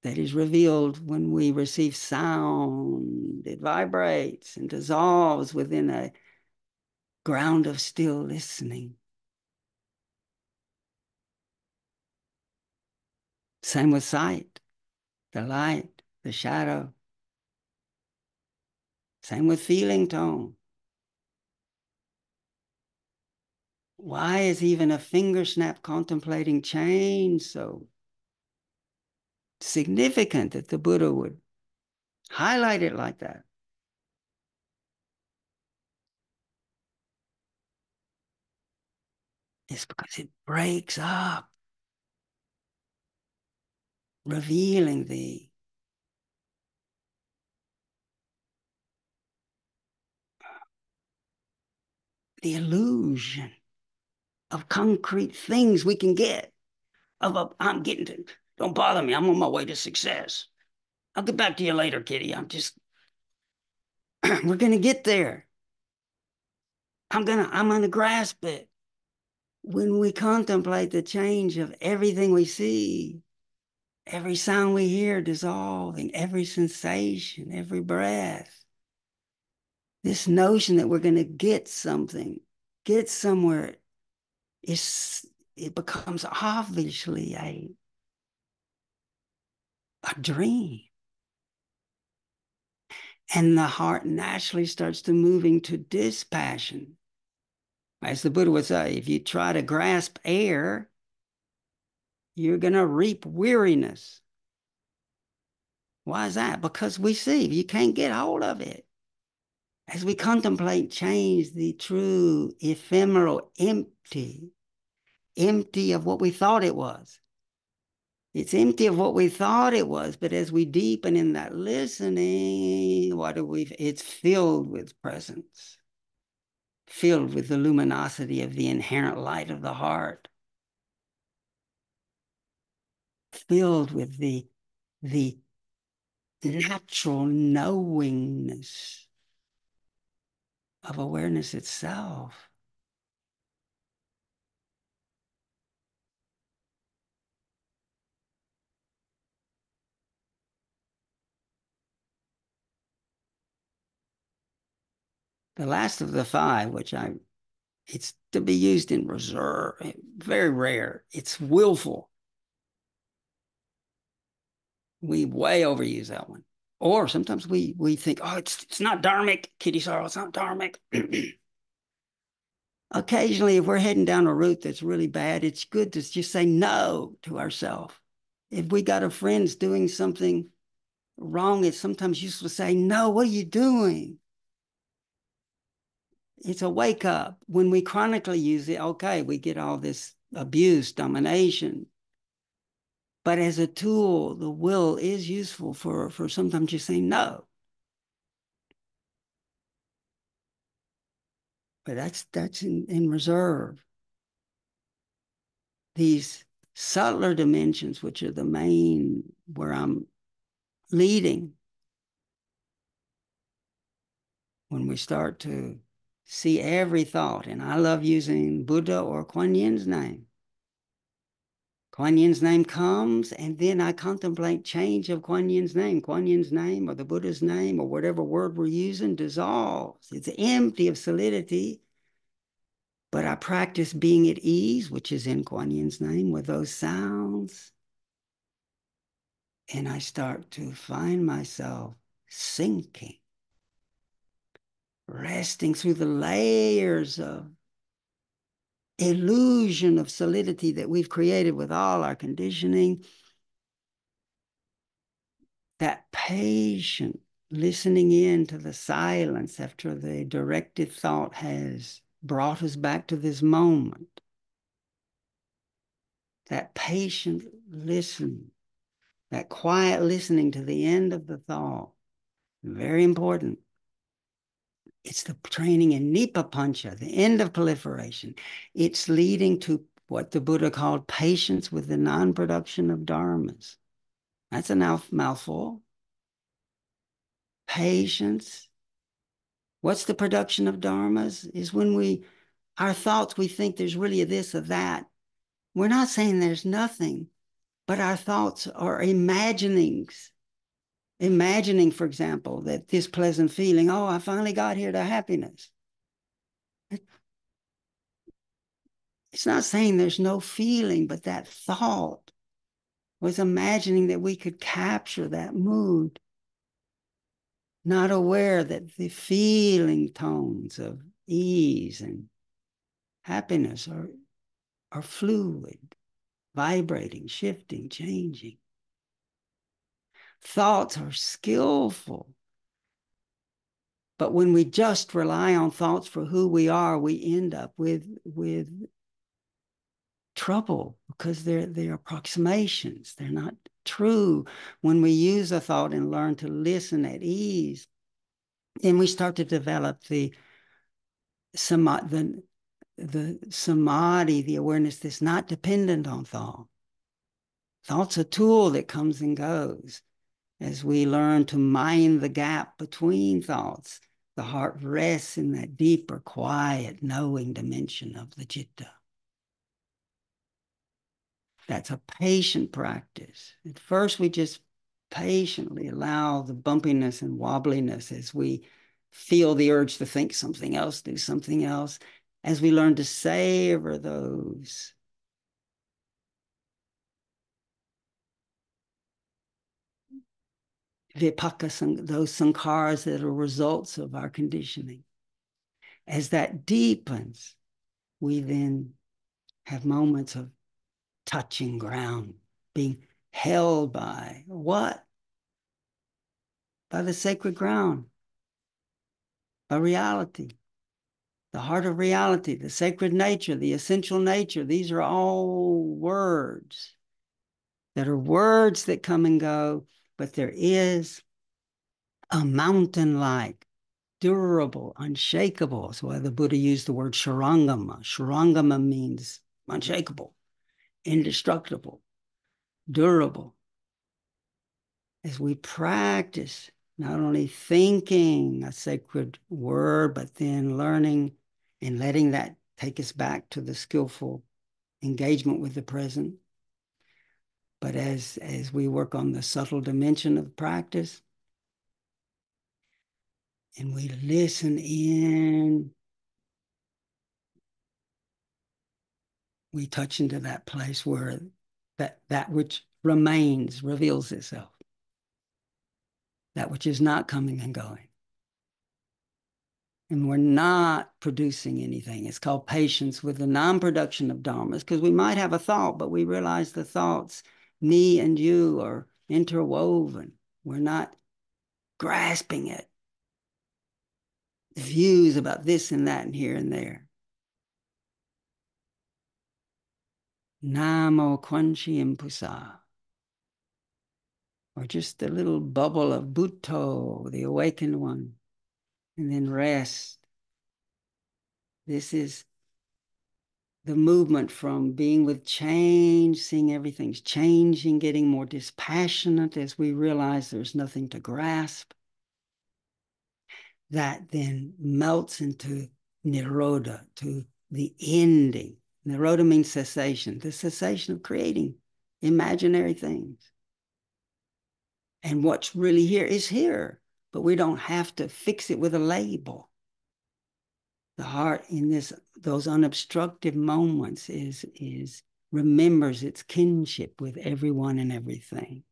that is revealed when we receive sound, it vibrates and dissolves within a ground of still listening. Same with sight, the light, the shadow. Same with feeling tone. Why is even a finger snap contemplating change so significant that the Buddha would highlight it like that? It's because it breaks up, revealing the illusion of concrete things we can get. I'm getting to, don't bother me, I'm on my way to success. I'll get back to you later, Kitty. We're gonna get there. I'm gonna grasp it. When we contemplate the change of everything we see, every sound we hear dissolving, every sensation, every breath, this notion that we're gonna get something, get somewhere, it becomes obviously a dream. And the heart naturally starts to moving to dispassion. As the Buddha would say, if you try to grasp air, you're going to reap weariness. Why is that? Because we see you can't get hold of it. As we contemplate change, the true, ephemeral, empty of what we thought it was. It's empty of what we thought it was, but as we deepen in that listening, it's filled with presence, filled with the luminosity of the inherent light of the heart, filled with the natural knowingness of awareness itself. The last of the five, it's to be used in reserve, very rare. It's willful. We way overuse that one. Or sometimes we think, oh, it's not dharmic, Kittisaro, it's not dharmic. Occasionally, if we're heading down a route that's really bad, it's good to just say no to ourselves. If we got a friend's doing something wrong, it's sometimes useful to say, no, what are you doing? It's a wake up. When we chronically use it, okay, we get all this abuse, domination. But as a tool, the will is useful for sometimes just saying no. But that's in reserve. These subtler dimensions, which are the main where I'm leading, when we start to see every thought, and I love using Buddha or Kuan Yin's name. Kuan Yin's name comes, and then I contemplate change of Kuan Yin's name. Kuan Yin's name or the Buddha's name or whatever word we're using dissolves. It's empty of solidity, but I practice being at ease, which is in Kuan Yin's name, with those sounds. And I start to find myself sinking, resting through the layers of illusion of solidity that we've created with all our conditioning. That patient listening in to the silence after the directed thought has brought us back to this moment. That patient listening, that quiet listening to the end of the thought, very important. It's the training in papañca, the end of proliferation. It's leading to what the Buddha called patience with the non-production of dharmas. That's a mouthful. Patience. What's the production of dharmas? Is when our thoughts, we think there's really a this or that. We're not saying there's nothing, but our thoughts are imaginings. Imagining, for example, that this pleasant feeling, oh, I finally got here to happiness. It's not saying there's no feeling, but that thought was imagining that we could capture that mood, not aware that the feeling tones of ease and happiness are fluid, vibrating, shifting, changing. Thoughts are skillful. But when we just rely on thoughts for who we are, we end up with trouble because they're approximations. They're not true. When we use a thought and learn to listen at ease, then we start to develop the samadhi, the awareness that's not dependent on thought. Thought's a tool that comes and goes. As we learn to mind the gap between thoughts, the heart rests in that deeper, quiet, knowing dimension of the citta. That's a patient practice. At first, we just patiently allow the bumpiness and wobbliness as we feel the urge to think something else, do something else. As we learn to savor those vitakka, those sankharas that are results of our conditioning. As that deepens, we then have moments of touching ground, being held by what? By the sacred ground, by reality, the heart of reality, the sacred nature, the essential nature. These are all words that come and go, but there is a mountain-like, durable, unshakable. That's why the Buddha used the word sharangama. Sharangama means unshakable, indestructible, durable. As we practice not only thinking a sacred word, but then learning and letting that take us back to the skillful engagement with the present. But as we work on the subtle dimension of practice, and we listen in, we touch into that place where that which remains reveals itself. That which is not coming and going. And we're not producing anything. It's called patience with the non-production of dharmas, because we might have a thought, but we realize the thoughts, me and you, are interwoven. We're not grasping it. Views about this and that and here and there. Namo Kwanchi Impusa. Or just a little bubble of Bhutto, the awakened one, and then rest. This is the movement from being with change, seeing everything's changing, getting more dispassionate as we realize there's nothing to grasp, that then melts into nirodha, to the ending. Nirodha means cessation, the cessation of creating imaginary things. And what's really here is here, but we don't have to fix it with a label. The heart in those unobstructed moments remembers its kinship with everyone and everything.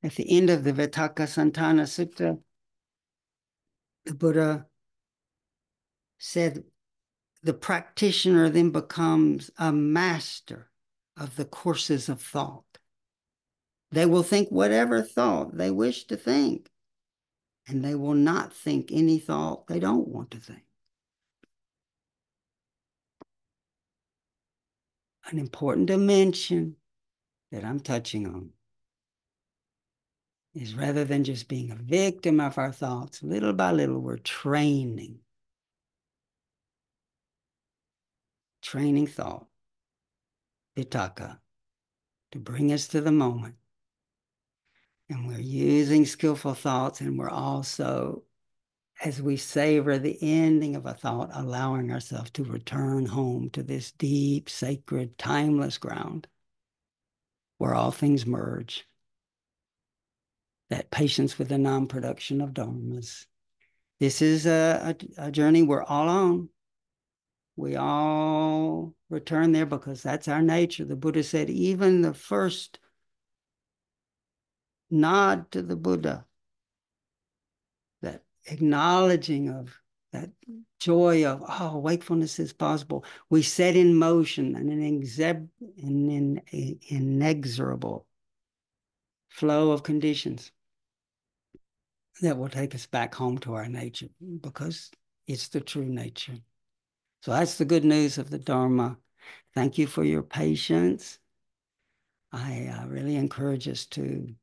At the end of the Vitakka Santana Sutta, the Buddha said the practitioner then becomes a master of the courses of thought. They will think whatever thought they wish to think, and they will not think any thought they don't want to think. An important dimension that I'm touching on is, rather than just being a victim of our thoughts, little by little, we're training thought, vitakka, to bring us to the moment. And we're using skillful thoughts, and we're also, as we savor the ending of a thought, allowing ourselves to return home to this deep, sacred, timeless ground where all things merge. That patience with the non-production of dharmas. This is a journey we're all on. We all return there because that's our nature. The Buddha said even the first nod to the Buddha, that acknowledging of that joy of, oh, wakefulness is possible, we set in motion an inexorable flow of conditions that will take us back home to our nature, because it's the true nature. So that's the good news of the Dharma. Thank you for your patience. I really encourage us to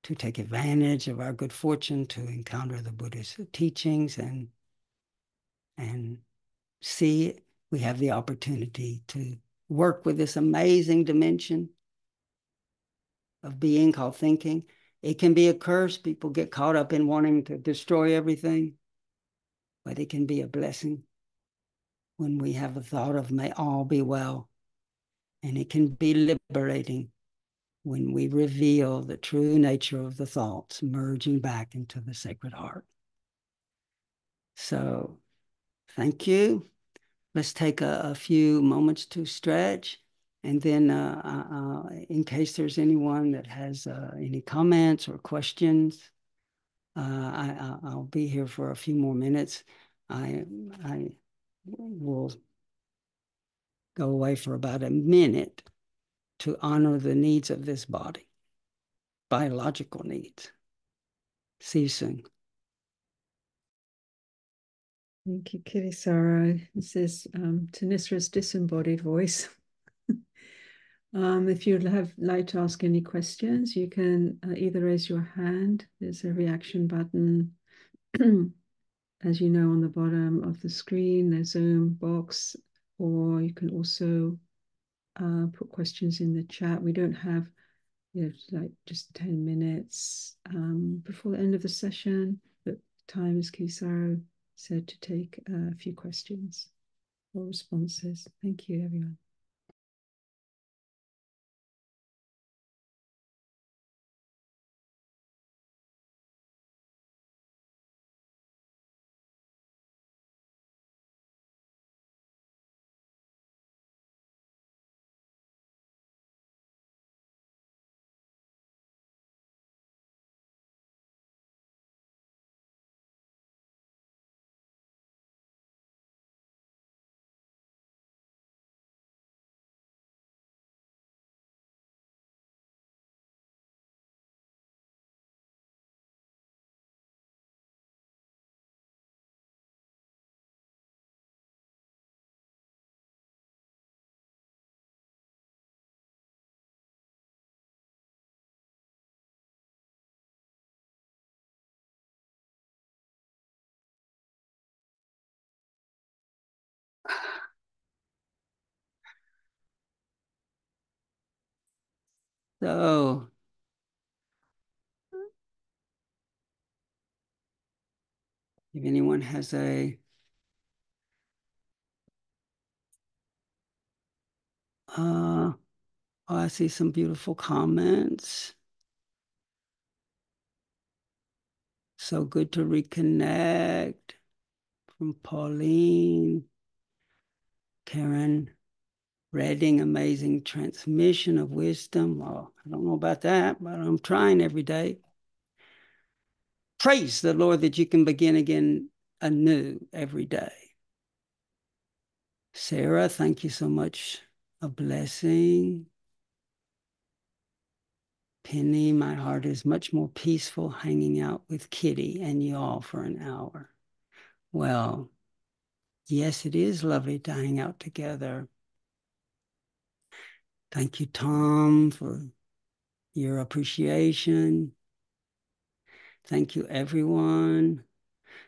take advantage of our good fortune to encounter the Buddha's teachings and see we have the opportunity to work with this amazing dimension of being called thinking. It can be a curse. People get caught up in wanting to destroy everything, but it can be a blessing when we have a thought of may all be well. And it can be liberating when we reveal the true nature of the thoughts merging back into the Sacred Heart. So thank you. Let's take a few moments to stretch. And then in case there's anyone that has any comments or questions, I'll be here for a few more minutes. I will go away for about a minute to honor the needs of this body, biological needs. See you soon. Thank you, Kittisaro. This is Tanisra's disembodied voice. If you'd like to ask any questions, you can either raise your hand. There's a reaction button, as you know, on the bottom of the screen, the Zoom box, or you can also put questions in the chat. We don't have, like just 10 minutes before the end of the session, but time, as Kittisaro said, to take a few questions or responses. Thank you, everyone. So if anyone has oh, I see some beautiful comments. So good to reconnect from Pauline. Karen Redding, amazing transmission of wisdom. Oh, I don't know about that, but I'm trying every day. Praise the Lord that you can begin again anew every day. Sarah, thank you so much. A blessing. Penny, my heart is much more peaceful hanging out with Kitty and y'all for an hour. Well, yes, it is lovely to hang out together. Thank you, Tom, for your appreciation. Thank you, everyone.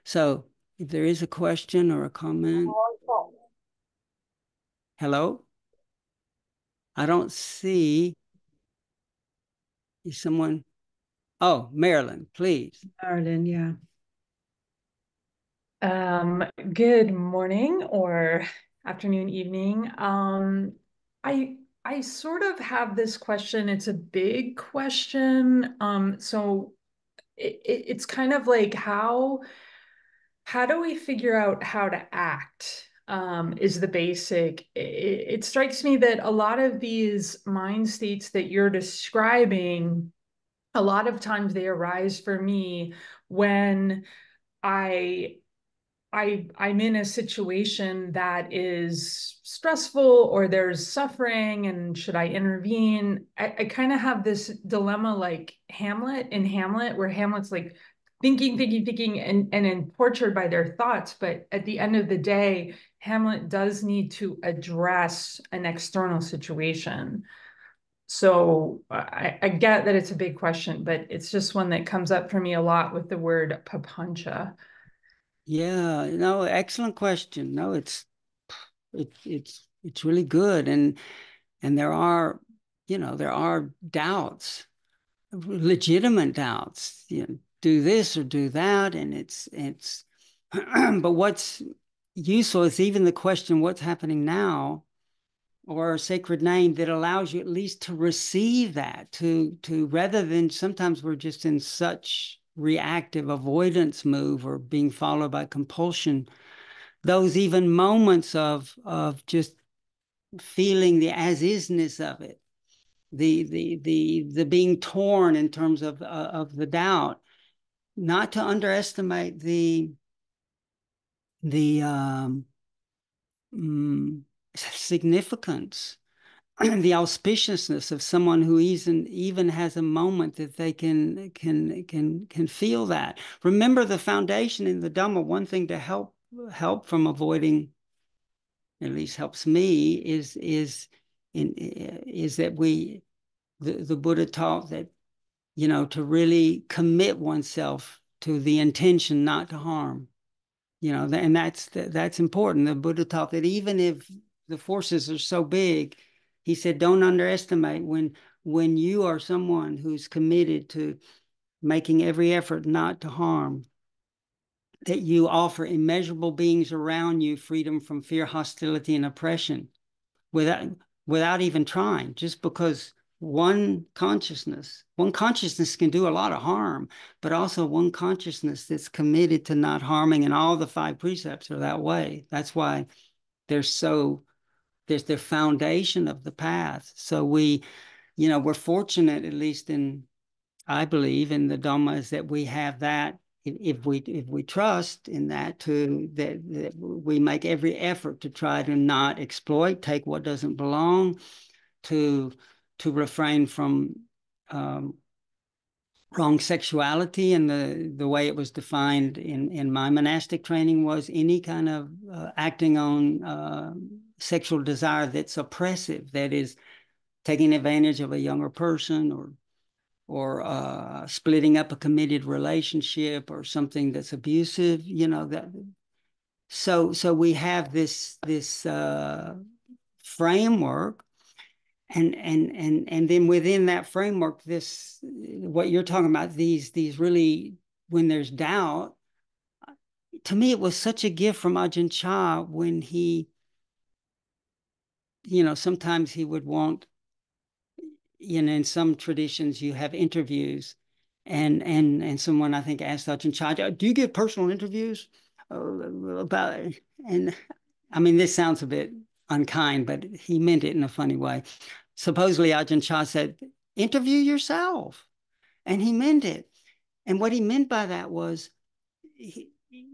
So if there is a question or a comment. Hello? I don't see. Is someone? Oh, Marilyn, please. Marilyn, yeah. Good morning or afternoon, evening. I sort of have this question. It's a big question. So it's kind of like how do we figure out how to act? Is the basic. It strikes me that a lot of these mind states that you're describing, a lot of times they arise for me when I I'm in a situation that is stressful or there's suffering and should I intervene? I kind of have this dilemma like Hamlet in Hamlet, where Hamlet's like thinking, and then tortured by their thoughts. But at the end of the day, Hamlet does need to address an external situation. So I get that it's a big question, but it's just one that comes up for me a lot with the word papañca. Yeah, no, excellent question. No, it's really good. And there are, there are doubts, legitimate doubts, do this or do that. And it's but what's useful is even the question, what's happening now, or a sacred name that allows you at least to receive that, to rather than sometimes we're just in such reactive avoidance move or being followed by compulsion. Those even moments of just feeling the as-isness of it, the being torn in terms of the doubt, not to underestimate the significance, the auspiciousness of someone who even has a moment that they can feel that. Remember the foundation in the Dhamma. One thing to help from avoiding, at least helps me, is that the Buddha taught that, to really commit oneself to the intention not to harm. And that's important. The Buddha taught that even if the forces are so big, he said, don't underestimate when you are someone who's committed to making every effort not to harm, that you offer immeasurable beings around you freedom from fear, hostility, and oppression without even trying, just because one consciousness can do a lot of harm, but also one consciousness that's committed to not harming, and all the 5 precepts are that way. That's why there's the foundation of the path. So we're fortunate, at least I believe in the Dhammas, that we have that. If we trust in that, that we make every effort to try to not exploit, take what doesn't belong, to refrain from wrong sexuality. And the way it was defined in my monastic training was any kind of acting on sexual desire that's oppressive, that is taking advantage of a younger person, or splitting up a committed relationship, or something that's abusive, that. So we have this framework, And then within that framework, this, what you're talking about, these really, when there's doubt, to me it was such a gift from Ajahn Chah when he, sometimes he would want, in some traditions you have interviews, and someone, I think, asked Ajahn Chah, do you give personal interviews about, and I mean, this sounds a bit unkind, but he meant it in a funny way. Supposedly Ajahn Chah said, interview yourself. And he meant it. And what he meant by that was,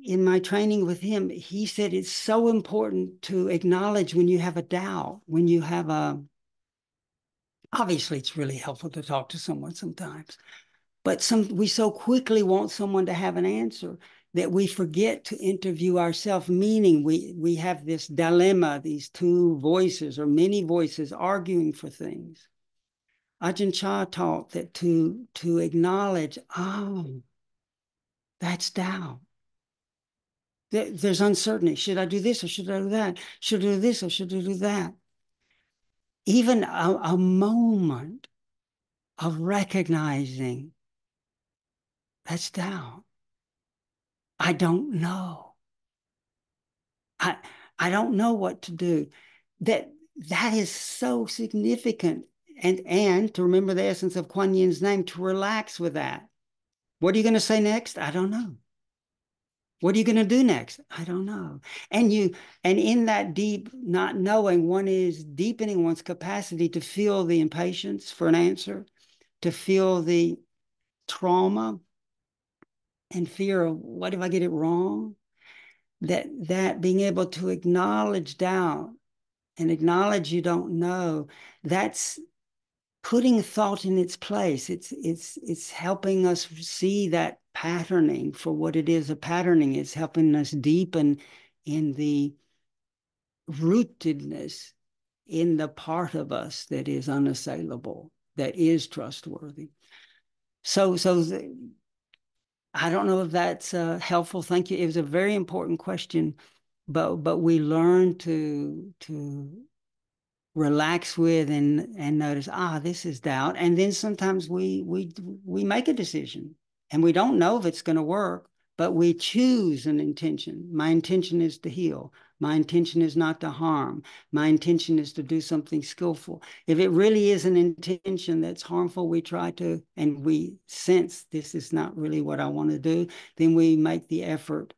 in my training with him, he said it's so important to acknowledge when you have a doubt, when you have obviously it's really helpful to talk to someone sometimes, but we so quickly want someone to have an answer that we forget to interview ourselves, meaning we have this dilemma, these two voices or many voices arguing for things. Ajahn Chah taught that to acknowledge, oh, that's doubt. There's uncertainty. Should I do this or should I do that? Should I do this or should I do that? Even a moment of recognizing, that's doubt. I don't know. I don't know what to do. That is so significant. And to remember the essence of Kuan Yin's name, to relax with that. What are you going to say next? I don't know. What are you going to do next? I don't know. And in that deep not knowing, one is deepening one's capacity to feel the impatience for an answer, to feel the trauma and fear of, what if I get it wrong? That being able to acknowledge doubt and acknowledge you don't know, that's putting thought in its place. It's helping us see that patterning for what it is. A patterning is helping us deepen in the rootedness in the part of us that is unassailable, that is trustworthy. So I don't know if that's helpful. Thank you. It was a very important question, but we learn to relax with and notice, this is doubt. And then sometimes we make a decision and we don't know if it's going to work, but we choose an intention. My intention is to heal. My intention is not to harm. My intention is to do something skillful. If it really is an intention that's harmful, we try to, and we sense this is not really what I want to do, then we make the effort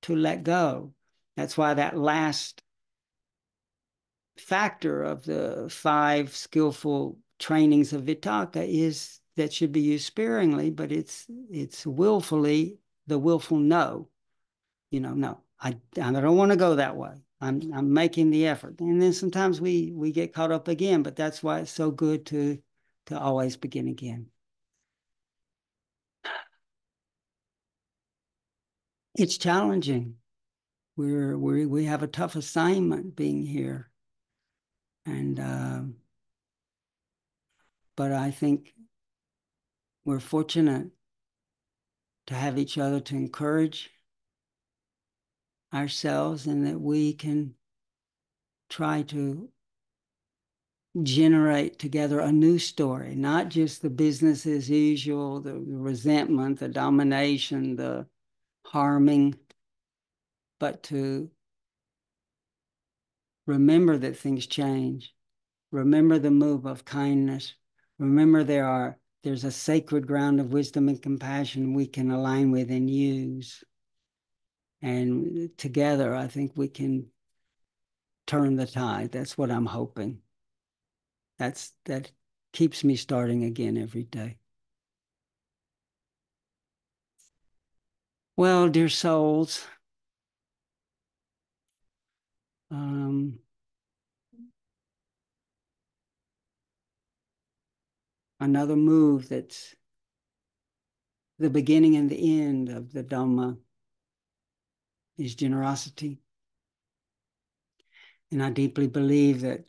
to let go. That's why that last factor of the 5 skillful trainings of vitakka is that should be used sparingly, but it's willfully, the willful no. No, I don't want to go that way. I'm making the effort. And then sometimes we get caught up again, but that's why it's so good to always begin again. It's challenging. We have a tough assignment being here. And but I think we're fortunate to have each other to encourage ourselves, and that we can try to generate together a new story, not just the business as usual, the resentment, the domination, the harming, but to remember that things change. Remember the move of kindness. Remember there's a sacred ground of wisdom and compassion we can align with and use. And together, I think we can turn the tide. That's what I'm hoping. That keeps me starting again every day. Well, dear souls, another move that's the beginning and the end of the Dhamma is generosity. And I deeply believe that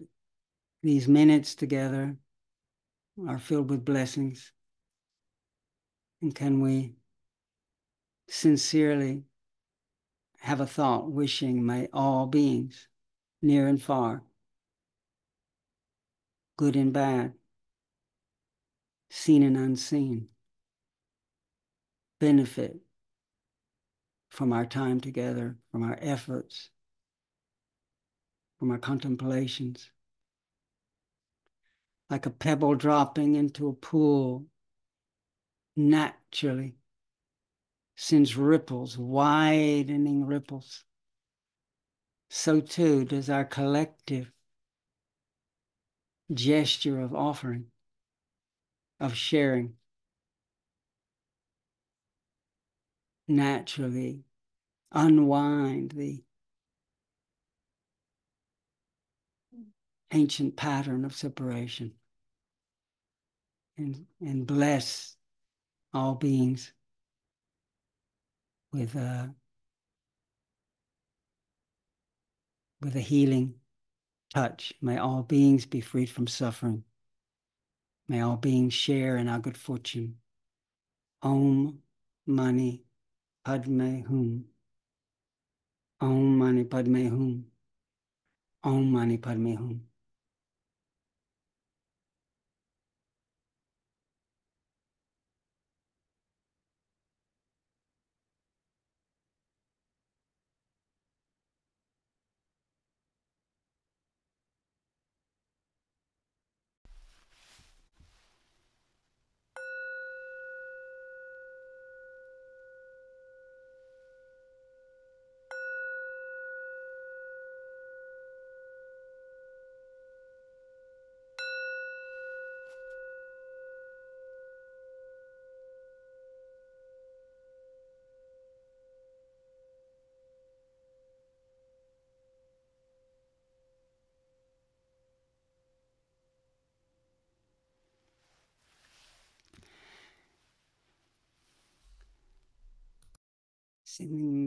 these minutes together are filled with blessings. And can we sincerely have a thought wishing, may all beings, near and far, good and bad, seen and unseen, benefit from our time together, from our efforts, from our contemplations. Like a pebble dropping into a pool naturally sends ripples, widening ripples. So too does our collective gesture of offering, of sharing, naturally unwind the ancient pattern of separation and bless all beings with a healing touch. May all beings be freed from suffering. May all beings share in our good fortune. Om Mani Padme Hum. Om Mani Padme Hum. Om Mani Padme Hum.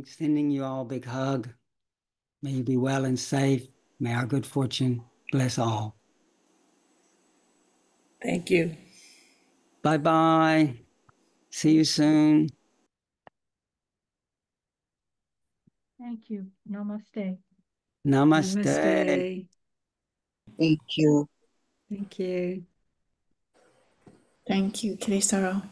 Sending you all a big hug. May you be well and safe. May our good fortune bless all. Thank you. Bye-bye. See you soon. Thank you. Namaste. Namaste. Namaste. Thank you. Thank you. Thank you, Kittisaro.